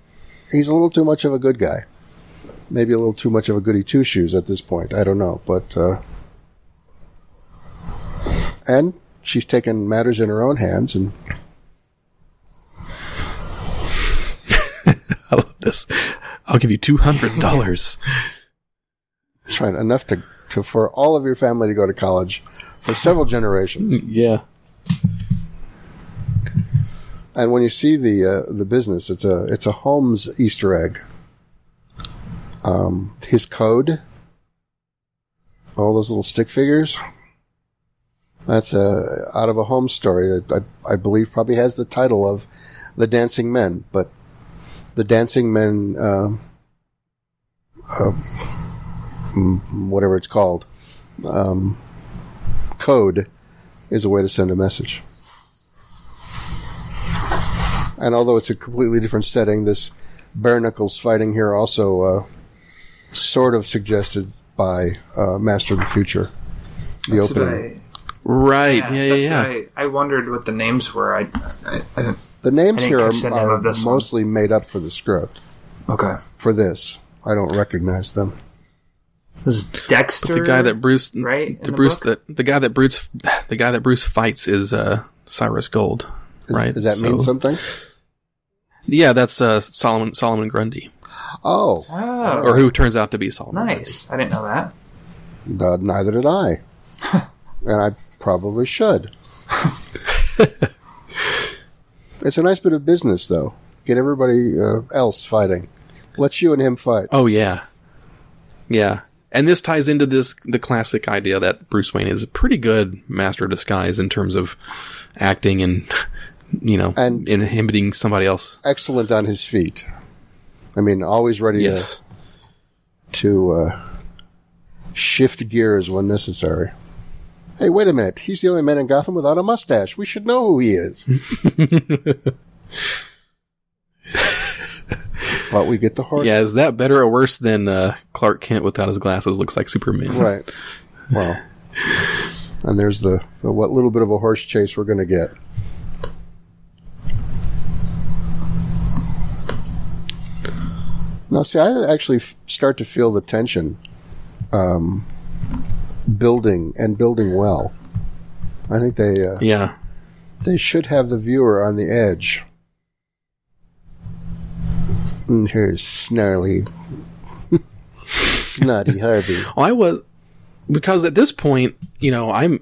he's a little too much of a good guy. Maybe a little too much of a goody two-shoes at this point. I don't know. But, and she's taken matters in her own hands, and I love this. I'll give you $200. That's right, enough to for all of your family to go to college for several generations. Yeah. And when you see the business, it's a Holmes Easter egg. His code, all those little stick figures. That's out of a Holmes story that I believe probably has the title of The Dancing Men, but the Dancing Men, whatever it's called, code is a way to send a message. And although it's a completely different setting, this bare knuckles fighting here also sort of suggested by Master of the Future. The opening. Right. Yeah. Right. I wondered what the names were. I didn't. The names here catch the name are of this mostly made up for the script. Okay. For this, I don't recognize them. Was Dexter? But the guy that Bruce, right? The guy that Bruce fights is Cyrus Gold, right? Does that mean something? Yeah, that's Solomon Grundy. Oh. Or who turns out to be Solomon. Nice. Grundy. I didn't know that. Neither did I. And I probably should. It's a nice bit of business, though. Get everybody else fighting. Let you and him fight. Oh, yeah. Yeah. And this ties into the classic idea that Bruce Wayne is a pretty good master of disguise in terms of acting and, and inhibiting somebody else. Excellent on his feet. I mean, always ready to shift gears when necessary. Hey, wait a minute. He's the only man in Gotham without a mustache. We should know who he is. But we get the horse. Yeah, is that better or worse than Clark Kent without his glasses looks like Superman? Right. Well, and there's the what little bit of a horse chase we're going to get. Now, see, I actually start to feel the tension building well. I think they should have the viewer on the edge. And here's snarly, snotty Harvey. Well, because at this point, I'm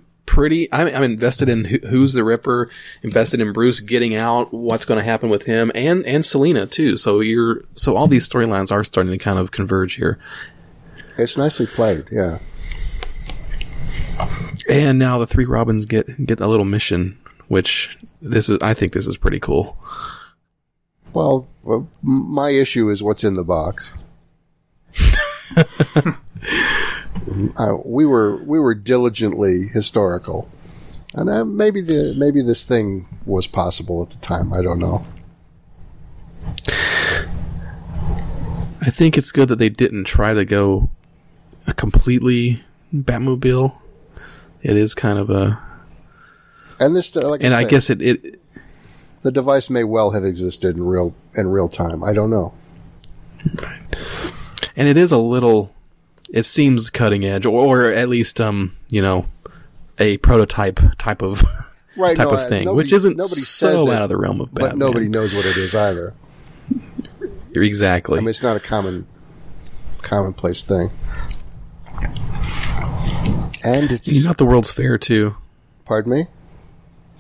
invested in who's the Ripper, invested in Bruce getting out, what's going to happen with him, and Selina too. So all these storylines are starting to kind of converge here. It's nicely played, yeah. And now the three Robins get a little mission, which I think this is pretty cool. Well, my issue is what's in the box. We were diligently historical, and maybe this thing was possible at the time. I don't know. I think it's good that they didn't try to go a completely Batmobile. It is kind of a, and this, like and I guess said, the device may well have existed in real time. I don't know. Right. And it is a little. It seems cutting edge, or at least a prototype type of thing, which isn't so out of the realm of Batman. But nobody knows what it is either. Exactly. I mean, it's not a commonplace thing. And you got the World's Fair too. Pardon me?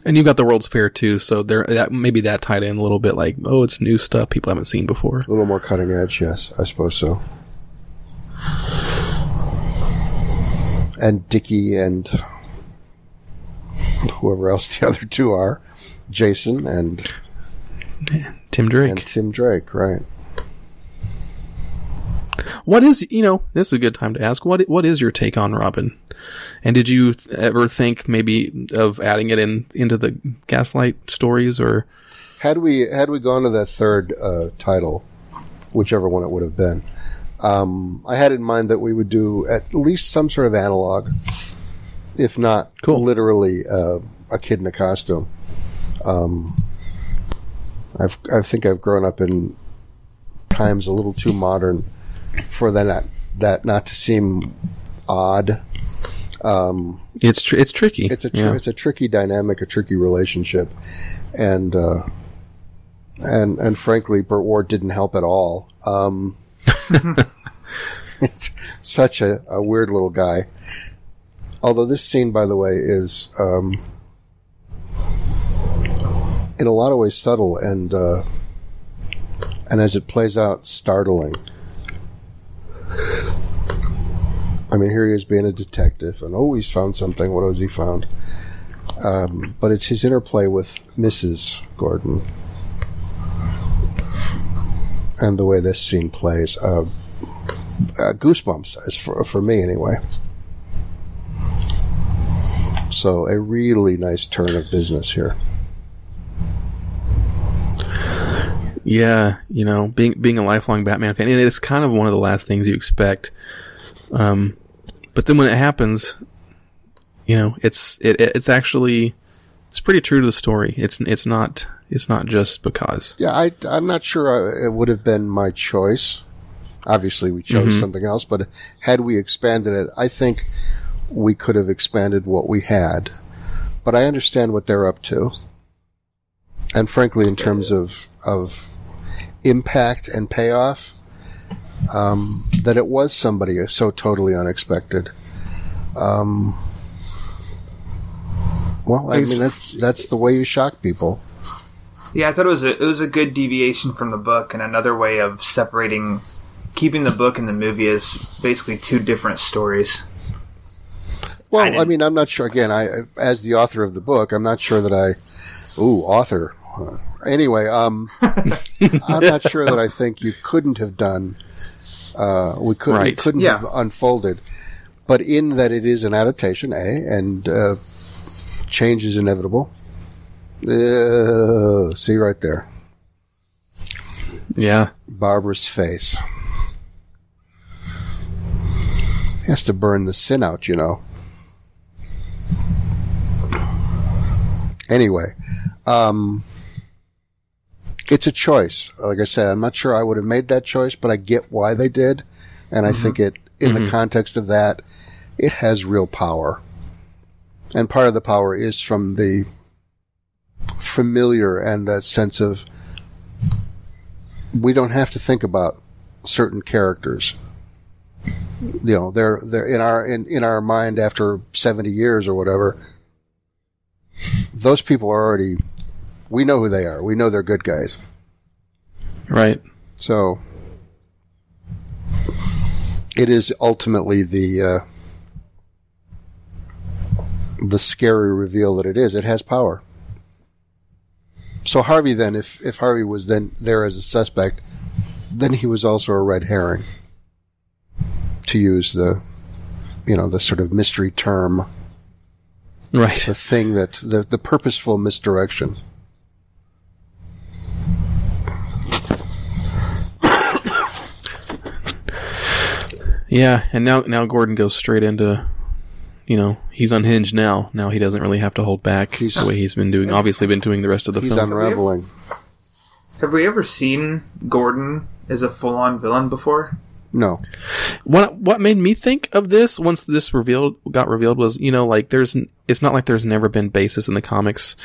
And you got the World's Fair too, so maybe that tied in a little bit, like, oh, it's new stuff people haven't seen before. A little more cutting edge, yes, I suppose so. And Dickie and whoever else the other two are, Jason and Tim Drake. And Tim Drake, right. What is, this is a good time to ask, what is your take on Robin? And did you ever think maybe of adding it into the Gaslight stories, or had we gone to that third title, whichever one it would have been? I had in mind that we would do at least some sort of analog, if not literally a kid in a costume. I think I've grown up in times a little too modern for that not to seem odd. It's tricky. It's a tricky dynamic, a tricky relationship, and frankly, Burt Ward didn't help at all. It's such a weird little guy. Although this scene, by the way, is in a lot of ways subtle and as it plays out, startling. I mean, here he is being a detective, and he's found something. What has he found? But it's his interplay with Mrs. Gordon and the way this scene plays. Goosebumps, for me anyway. So a really nice turn of business here. Yeah, being a lifelong Batman fan, and it's kind of one of the last things you expect. But then when it happens, it's actually, it's pretty true to the story. It's not just because. Yeah, I'm not sure it would have been my choice. Obviously, we chose something else, but had we expanded it, I think we could have expanded what we had. But I understand what they're up to. And frankly, in terms of impact and payoff, that it was somebody so totally unexpected. Well, I mean, that's the way you shock people. Yeah, I thought it was a good deviation from the book, and another way of keeping the book and the movie as basically two different stories. Well, I mean, I'm not sure. Again, as the author of the book, I'm not sure that author. Anyway, I'm not sure that I think you couldn't have done. We couldn't have unfolded, but in that it is an adaptation, and change is inevitable. See right there. Yeah, Barbara's face. He has to burn the sin out, Anyway, it's a choice. Like I said, I'm not sure I would have made that choice, but I get why they did. And I think in the context of that, it has real power. And part of the power is from the familiar and that sense of we don't have to think about certain characters. They're in our mind after 70 years or whatever. Those people are already, we know who they are. We know they're good guys. Right. So it is ultimately the scary reveal that it is. It has power. So Harvey then, if Harvey was then there as a suspect, then he was also a red herring, to use the sort of mystery term. Right. The thing that, the purposeful misdirection. Yeah, and now Gordon goes straight into, he's unhinged now. Now he doesn't really have to hold back the way he's been doing the rest of the film. He's unraveling. Have we ever seen Gordon as a full-on villain before? No. What made me think of this once this got revealed was, it's not like there's never been basis in the comics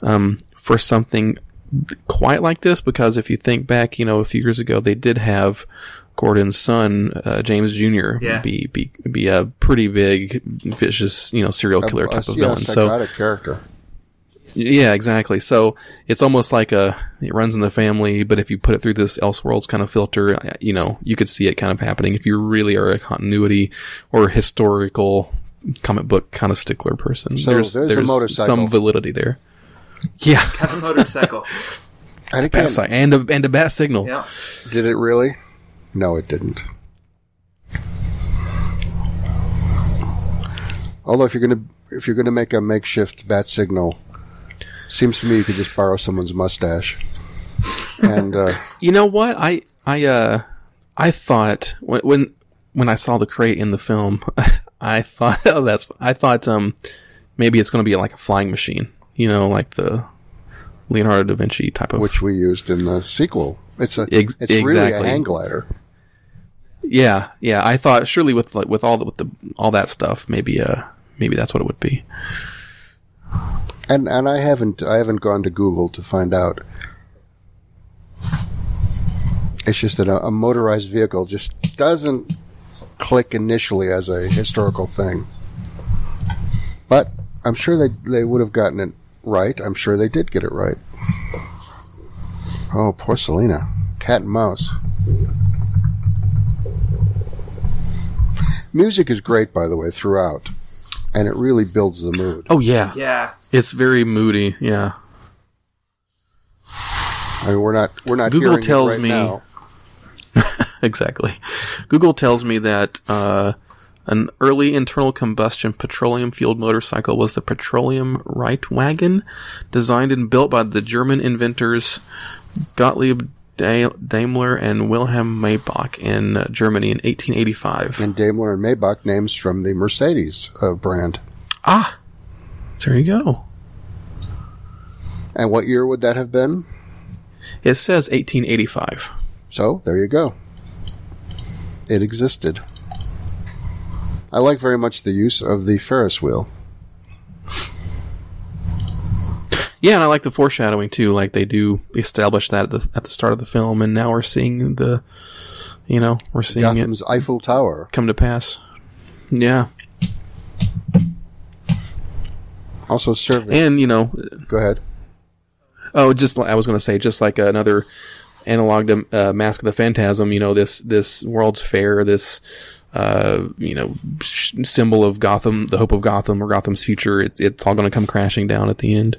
for something quite like this, because if you think back, a few years ago, they did have Gordon's son, James Jr., be a pretty big, vicious, serial killer type of villain. Psychotic character. Yeah, exactly. So it's almost like it runs in the family, but if you put it through this Elseworlds kind of filter, you could see it kind of happening if you really are a continuity or historical comic book kind of stickler person. So there's a motorcycle. Some validity there. Yeah. Got a motorcycle. And a bat signal. Yeah. Did it really? No, it didn't. Although if you're gonna make a makeshift bat signal, seems to me you could just borrow someone's mustache. And you know what? I thought when I saw the crate in the film, I thought maybe it's going to be like a flying machine, like the Leonardo da Vinci type of, which we used in the sequel. It's really a hang glider. Yeah. I thought surely with all that stuff, maybe that's what it would be. And I haven't gone to Google to find out. It's just that a motorized vehicle just doesn't click initially as a historical thing. But I'm sure they would have gotten it right. I'm sure they did get it right. Oh, poor Selena. Cat and mouse. Music is great, by the way, throughout. And it really builds the mood. Oh, yeah. Yeah. It's very moody, yeah. I mean, we're not Google hearing tells it right me now. Exactly. Google tells me that an early internal combustion petroleum-fueled motorcycle was the Petroleum Reitwagen, designed and built by the German inventors Gottlieb Daimler and Wilhelm Maybach in Germany in 1885. And Daimler and Maybach names from the Mercedes brand. Ah, there you go. And what year would that have been? It says 1885. So, there you go. It existed. I like very much the use of the Ferris wheel. Yeah, and I like the foreshadowing too. Like they do establish that at the start of the film, and now we're seeing we're seeing Gotham's Eiffel Tower come to pass. Yeah. Also serving. And go ahead. Oh, I was going to say, just like another analog to Mask of the Phantasm. This World's Fair, this symbol of Gotham, the hope of Gotham or Gotham's future. It's all going to come crashing down at the end.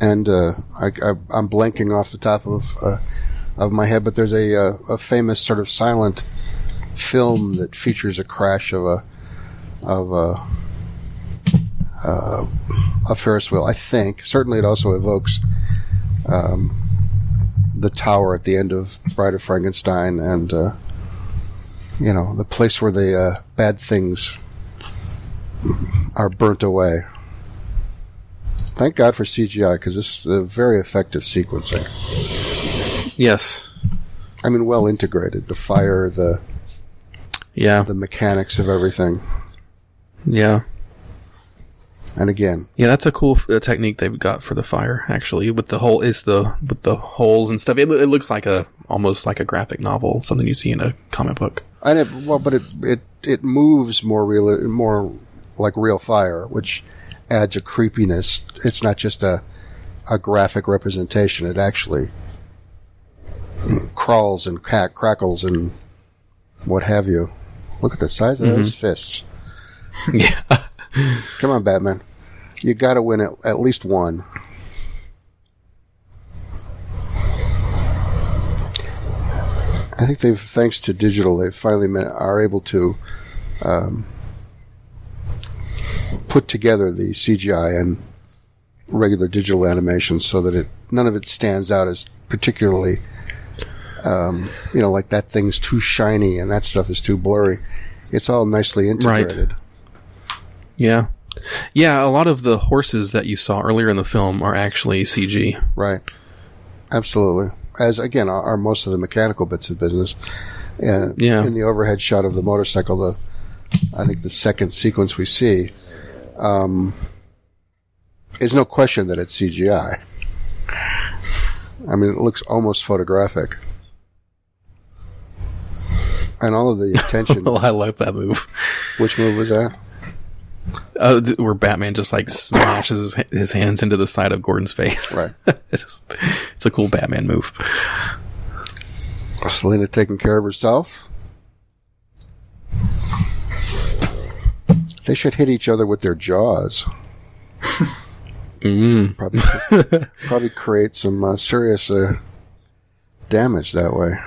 And I'm blanking off the top of my head, but there's a famous sort of silent film that features a crash of a Ferris wheel. I think certainly it also evokes the tower at the end of Bride of Frankenstein, and the place where the bad things are burnt away. Thank God for CGI, because this is a very effective sequencing. Yes. I mean, well integrated. The fire, the mechanics of everything. Yeah. And again, yeah, that's a cool technique they've got for the fire. Actually, with the holes and stuff, it looks like almost like a graphic novel, something you see in a comic book. But it moves more like real fire, which adds a creepiness. It's not just a graphic representation. It actually crawls and crackles and what have you. Look at the size of those fists. Yeah. Come on, Batman. You got to win at least one. I think thanks to digital, they finally are able to put together the CGI and regular digital animation so that none of it stands out as particularly, like that thing's too shiny and that stuff is too blurry. It's all nicely integrated. Right. Yeah. Yeah, a lot of the horses that you saw earlier in the film are actually CG. Right. Absolutely. As, again, are most of the mechanical bits of business. In the overhead shot of the motorcycle, I think the second sequence we see, there's no question that it's CGI. I mean, it looks almost photographic. And all of the attention... Well, I love that move. Which move was that? Where Batman just like smashes his hands into the side of Gordon's face. Right. It's a cool Batman move. Selina taking care of herself. They should hit each other with their jaws. Probably create some serious damage that way.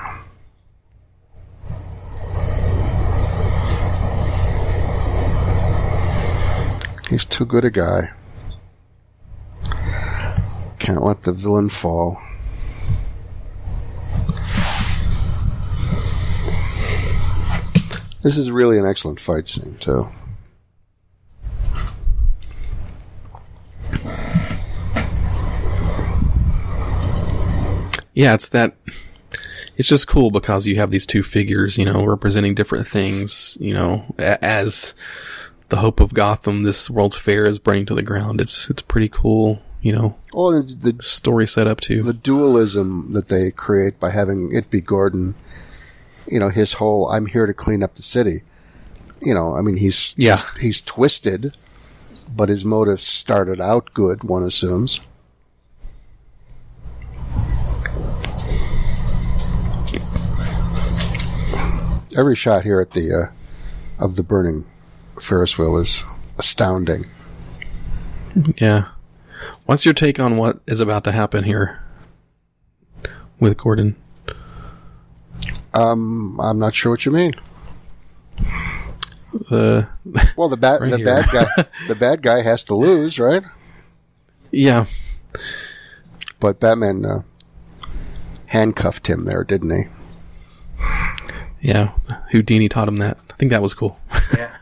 He's too good a guy. Can't let the villain fall. This is really an excellent fight scene, too. Yeah, it's just cool because you have these two figures, representing different things, as the hope of Gotham, this World's Fair is burning to the ground. It's pretty cool, Well, the story set up too. The dualism that they create by having it be Gordon, his whole "I'm here to clean up the city." He's twisted, but his motives started out good, one assumes. Every shot here at the of the burning Ferris wheel is astounding. Yeah. What's your take on what is about to happen here with Gordon? I'm not sure what you mean. Well, the bad guy has to lose, right? Yeah. But Batman handcuffed him there, didn't he? Yeah. Houdini taught him that. I think that was cool. Yeah.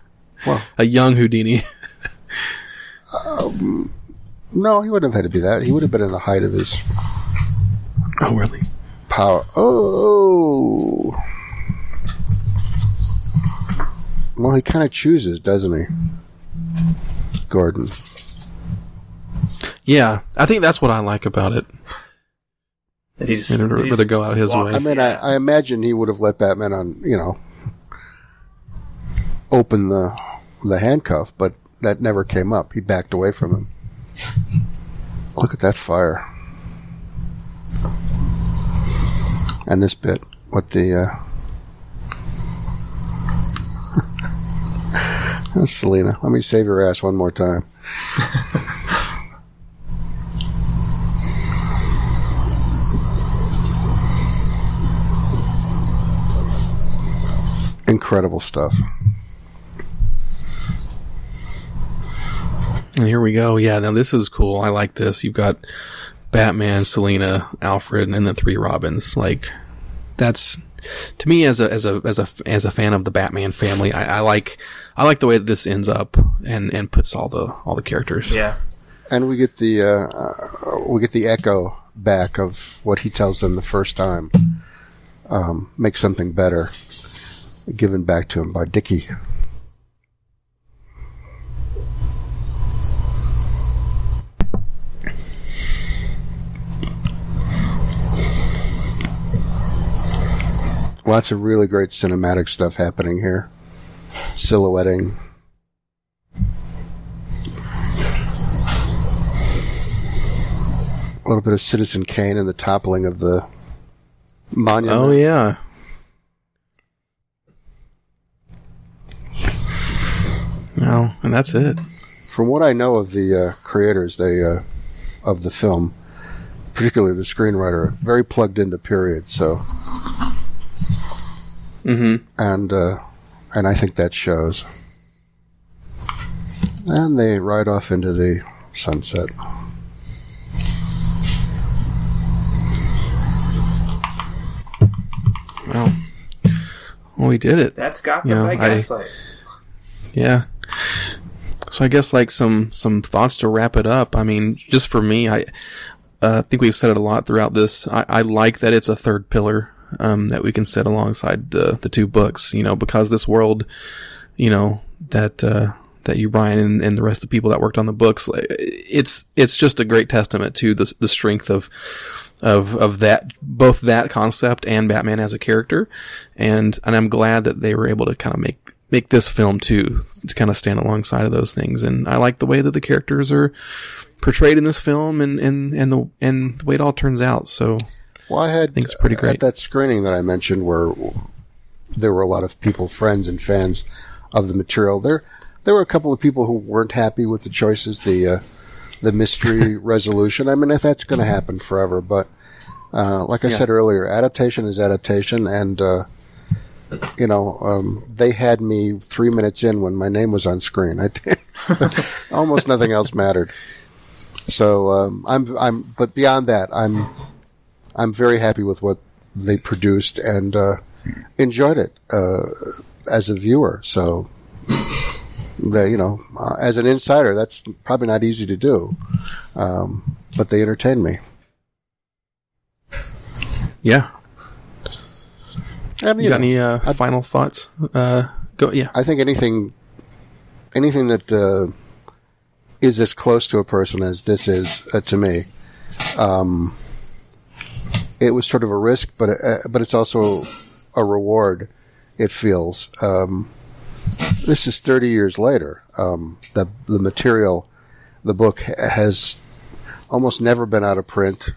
a young Houdini. No, he wouldn't have had to be that. He would have been in the height of his Oh, really? power. Oh. Well, he kind of chooses, doesn't he? Gordon. Yeah, I think that's what I like about it. He'd rather go out his way. I mean, I imagine he would have let Batman open the handcuff, but that never came up. He backed away from him. Look at that fire. And this bit, what the... Selena, let me save your ass one more time. Incredible stuff. And here we go. Yeah, now this is cool. I like this. You've got Batman, Selina, Alfred, and the 3 Robins. Like, that's, to me, as a fan of the Batman family, I like the way that this ends up and puts all the characters. Yeah. And we get the echo back of what he tells them the first time. Make something better. Given back to him by Dickie. Lots of really great cinematic stuff happening here. Silhouetting. A little bit of Citizen Kane and the toppling of the monument. Oh, yeah. Well, and that's it. From what I know of the creators, of the film, particularly the screenwriter, very plugged into period. So, and I think that shows. And they ride off into the sunset. Well, we did it. That's Gotham by Gaslight. Yeah. So I guess like some thoughts to wrap it up. I mean, just for me, I think we've said it a lot throughout this. I like that it's a third pillar that we can set alongside the 2 books. Because this world, that you, Brian, and the rest of the people that worked on the books, it's just a great testament to the strength of that, both that concept and Batman as a character, and I'm glad that they were able to kind of make this film too, to kind of stand alongside of those things. And I like the way that the characters are portrayed in this film and the way it all turns out. So, well, I think it's pretty great. At that screening that I mentioned where there were a lot of people, friends and fans of the material, there were a couple of people who weren't happy with the choices, the mystery resolution. I mean, if that's going to happen forever, but, like I said earlier, adaptation is adaptation, and, they had me 3 minutes in when my name was on screen. Almost nothing else mattered. So, but beyond that, I'm very happy with what they produced and, enjoyed it, as a viewer. So, as an insider, that's probably not easy to do. But they entertained me. Yeah. And, you got any final thoughts? Go. Yeah. I think anything that is as close to a person as this is to me, it was sort of a risk, but it's also a reward. It feels. This is 30 years later. The material, the book has almost never been out of print.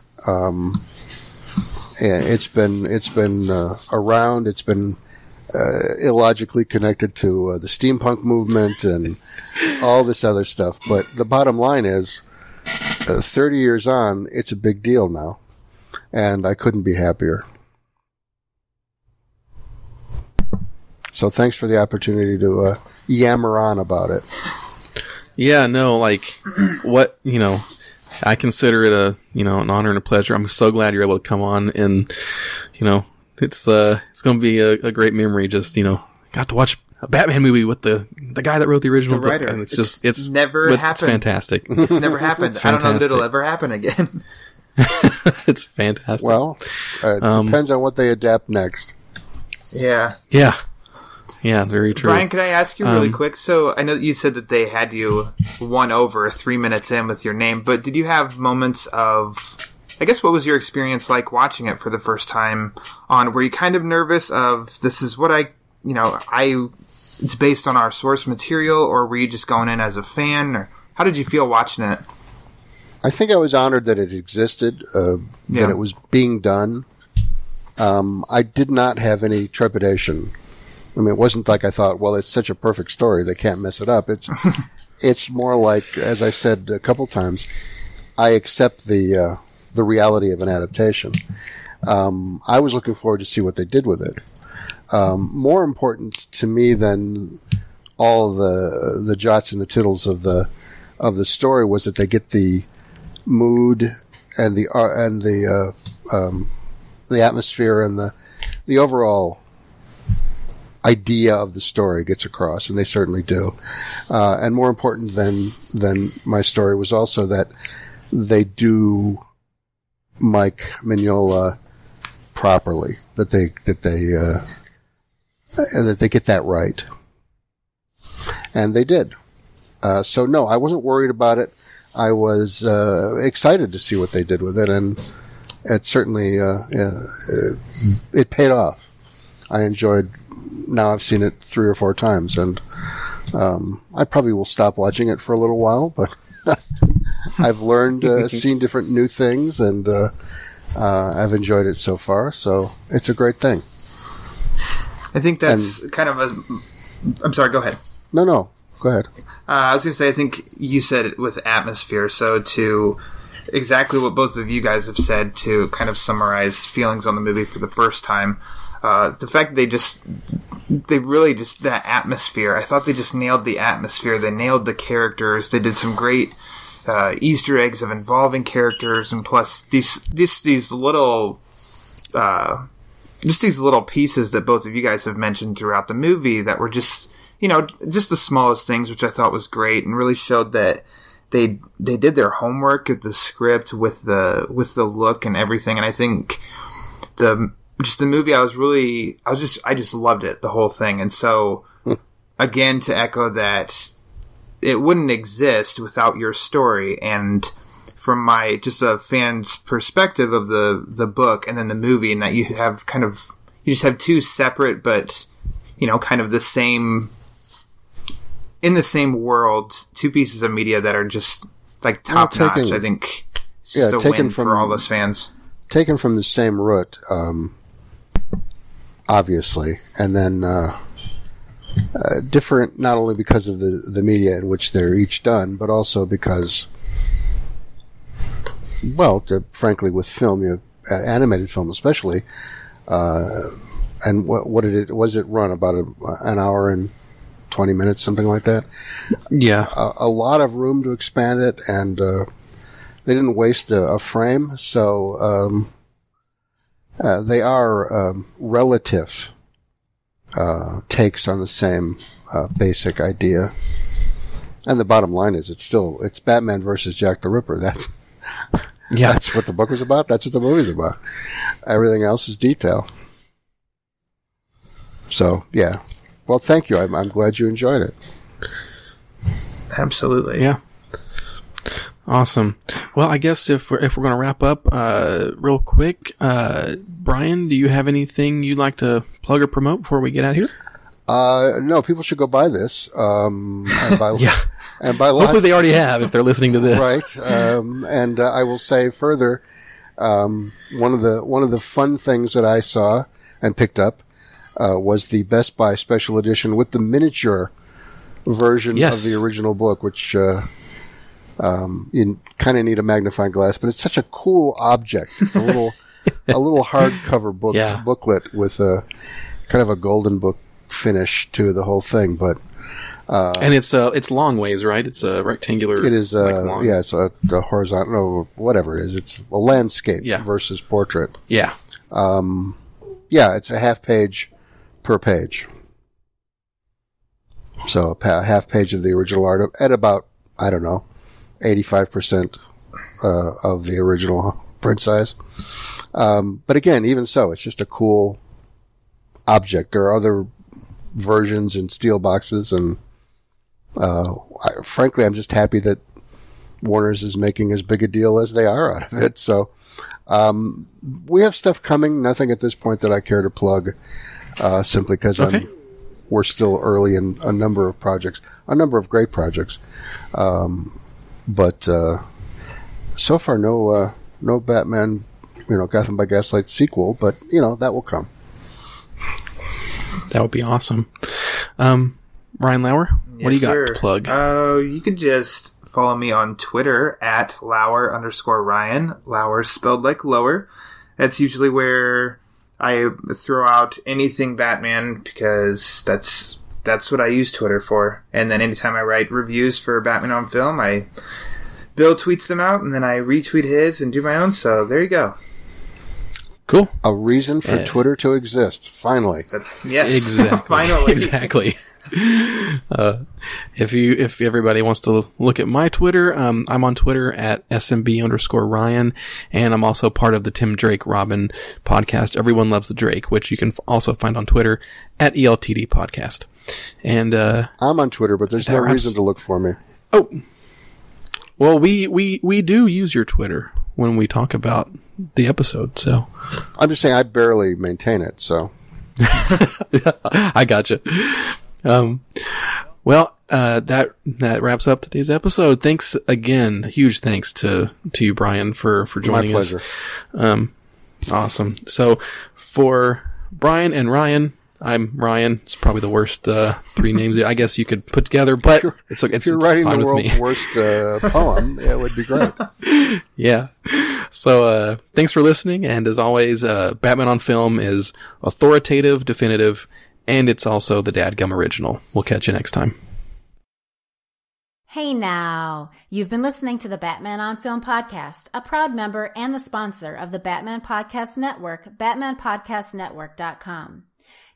It's been around. It's been illogically connected to the steampunk movement and all this other stuff. But the bottom line is, 30 years on, it's a big deal now, and I couldn't be happier. So thanks for the opportunity to yammer on about it. Yeah, no, like what I consider it an honor and a pleasure. I'm so glad you're able to come on, and it's going to be a great memory. Just got to watch a Batman movie with the guy that wrote the original book, writer. and it's never happened. It's fantastic. It's never happened. I don't know if it'll ever happen again. It's fantastic. Well, depends on what they adapt next. Yeah. Yeah, very true. Brian, can I ask you really quick? So I know that you said that they had you won over 3 minutes in with your name, but did you have moments of, I guess, what was your experience like watching it for the first time on? Were you kind of nervous of, this is what it's based on our source material, or were you just going in as a fan, or how did you feel watching it? I think I was honored that it existed, that it was being done. I did not have any trepidation. I mean, it wasn't like I thought, well, it's such a perfect story, they can't mess it up. It's more like, as I said a couple times, I accept the reality of an adaptation. I was looking forward to see what they did with it. More important to me than all the jots and the tittles of the story was that they get the mood and the atmosphere and the overall idea of the story gets across, and they certainly do. And more important than my story was also that they do Mike Mignola properly, that they get that right, and they did. So no, I wasn't worried about it. I was excited to see what they did with it, and it certainly it paid off. I enjoyed. Now I've seen it 3 or 4 times, and I probably will stop watching it for a little while. But I've learned, seen different new things, and I've enjoyed it so far. So it's a great thing. I think that's kind of a. I'm sorry. Go ahead. No. Go ahead. I was going to say, I think you said it with atmosphere. So to exactly what both of you guys have said, to kind of summarize feelings on the movie for the first time, the fact that they really just, that atmosphere, I thought they just nailed the atmosphere. They nailed the characters. They did some great Easter eggs of involving characters, and plus these little pieces that both of you guys have mentioned throughout the movie that were just, just the smallest things, which I thought was great and really showed that they did their homework at the script with the look and everything. And I think the movie, I just loved it, the whole thing. And so again, to echo that, it wouldn't exist without your story. And from my, just a fan's perspective of the book and then the movie, and that you just have two separate, but, kind of the same, in the same world, two pieces of media that are just like top notch. I think it's just a win for all those fans. Taken from the same root, obviously, and then different not only because of the media in which they're each done, but also because, frankly, with film, animated film especially, and what did it was it run about an hour and 20 minutes, something like that? Yeah, a lot of room to expand it, and they didn't waste a frame, so they are relative takes on the same basic idea. And the bottom line is, it's Batman versus Jack the Ripper. That's what the book was about. That's what the movie's about. Everything else is detail. So, yeah. Well, thank you. I'm glad you enjoyed it. Absolutely. Yeah. Awesome. Well, I guess if we're going to wrap up real quick, Brian, do you have anything you'd like to plug or promote before we get out of here? No, people should go buy this. And buy, yeah. And buy lots. Hopefully they already have if they're listening to this. Right. And I will say further, one of the fun things that I saw and picked up was the Best Buy special edition with the miniature version of the original book, which you kind of need a magnifying glass, but it's such a cool object. It's a little hardcover booklet with a kind of a golden book finish to the whole thing. But and it's long ways, right? It's a rectangular. It is. It's a horizontal, no, whatever it is. It's a landscape versus portrait. Yeah. It's a half page per page. So a half page of the original art at about, I don't know, 85% of the original print size. But again, even so, it's just a cool object. There are other versions in steel boxes, and frankly, I'm just happy that Warner's is making as big a deal as they are out of it. So we have stuff coming. Nothing at this point that I care to plug, simply because we're still early in a number of projects, a number of great projects. But so far, no Batman, Gotham by Gaslight sequel, but that will come. That would be awesome. Ryan Lauer, what do you got to plug? You can just follow me on Twitter at Lauer_Ryan. Lauer spelled like lower. That's usually where I throw out anything Batman, because that's what I use Twitter for. And then anytime I write reviews for Batman on Film, Bill tweets them out, and then I retweet his and do my own. So there you go. Cool. A reason for Twitter to exist. Finally. Yes. Exactly. Finally. Exactly. If everybody wants to look at my Twitter, I'm on Twitter at SMB_Ryan, and I'm also part of the Tim Drake Robin podcast, Everyone Loves the Drake, which you can also find on Twitter at ELTD Podcast. And I'm on Twitter, but there's no reason to look for me. Oh, well, we do use your Twitter when we talk about the episode, so I'm just saying I barely maintain it, so I gotcha. Well, that wraps up today's episode. Thanks again. Huge thanks to you, Brian, for joining us. My pleasure. Awesome. So for Brian and Ryan, I'm Ryan. It's probably the worst three names I guess you could put together, but it's if you're writing the world's worst poem, it would be great. Yeah. So thanks for listening, and as always, Batman on Film is authoritative, definitive, and it's also the Dadgum original. We'll catch you next time. Hey now! You've been listening to the Batman on Film podcast, a proud member and the sponsor of the Batman Podcast Network, batmanpodcastnetwork.com.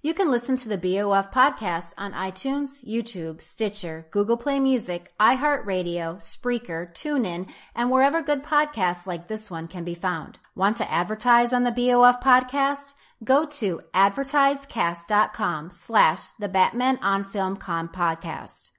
You can listen to the BOF podcast on iTunes, YouTube, Stitcher, Google Play Music, iHeartRadio, Spreaker, TuneIn, and wherever good podcasts like this one can be found. Want to advertise on the BOF podcast? Go to advertisecast.com/the Batman on Film Con podcast.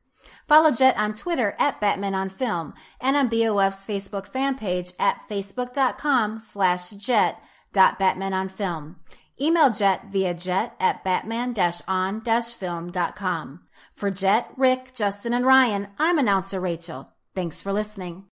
Follow Jet on Twitter at Batman on Film and on BOF's Facebook fan page at facebook.com/jet.batmanonfilm. Email Jet via jet@batman-on-film.com. For Jet, Rick, Justin, and Ryan, I'm announcer Rachel. Thanks for listening.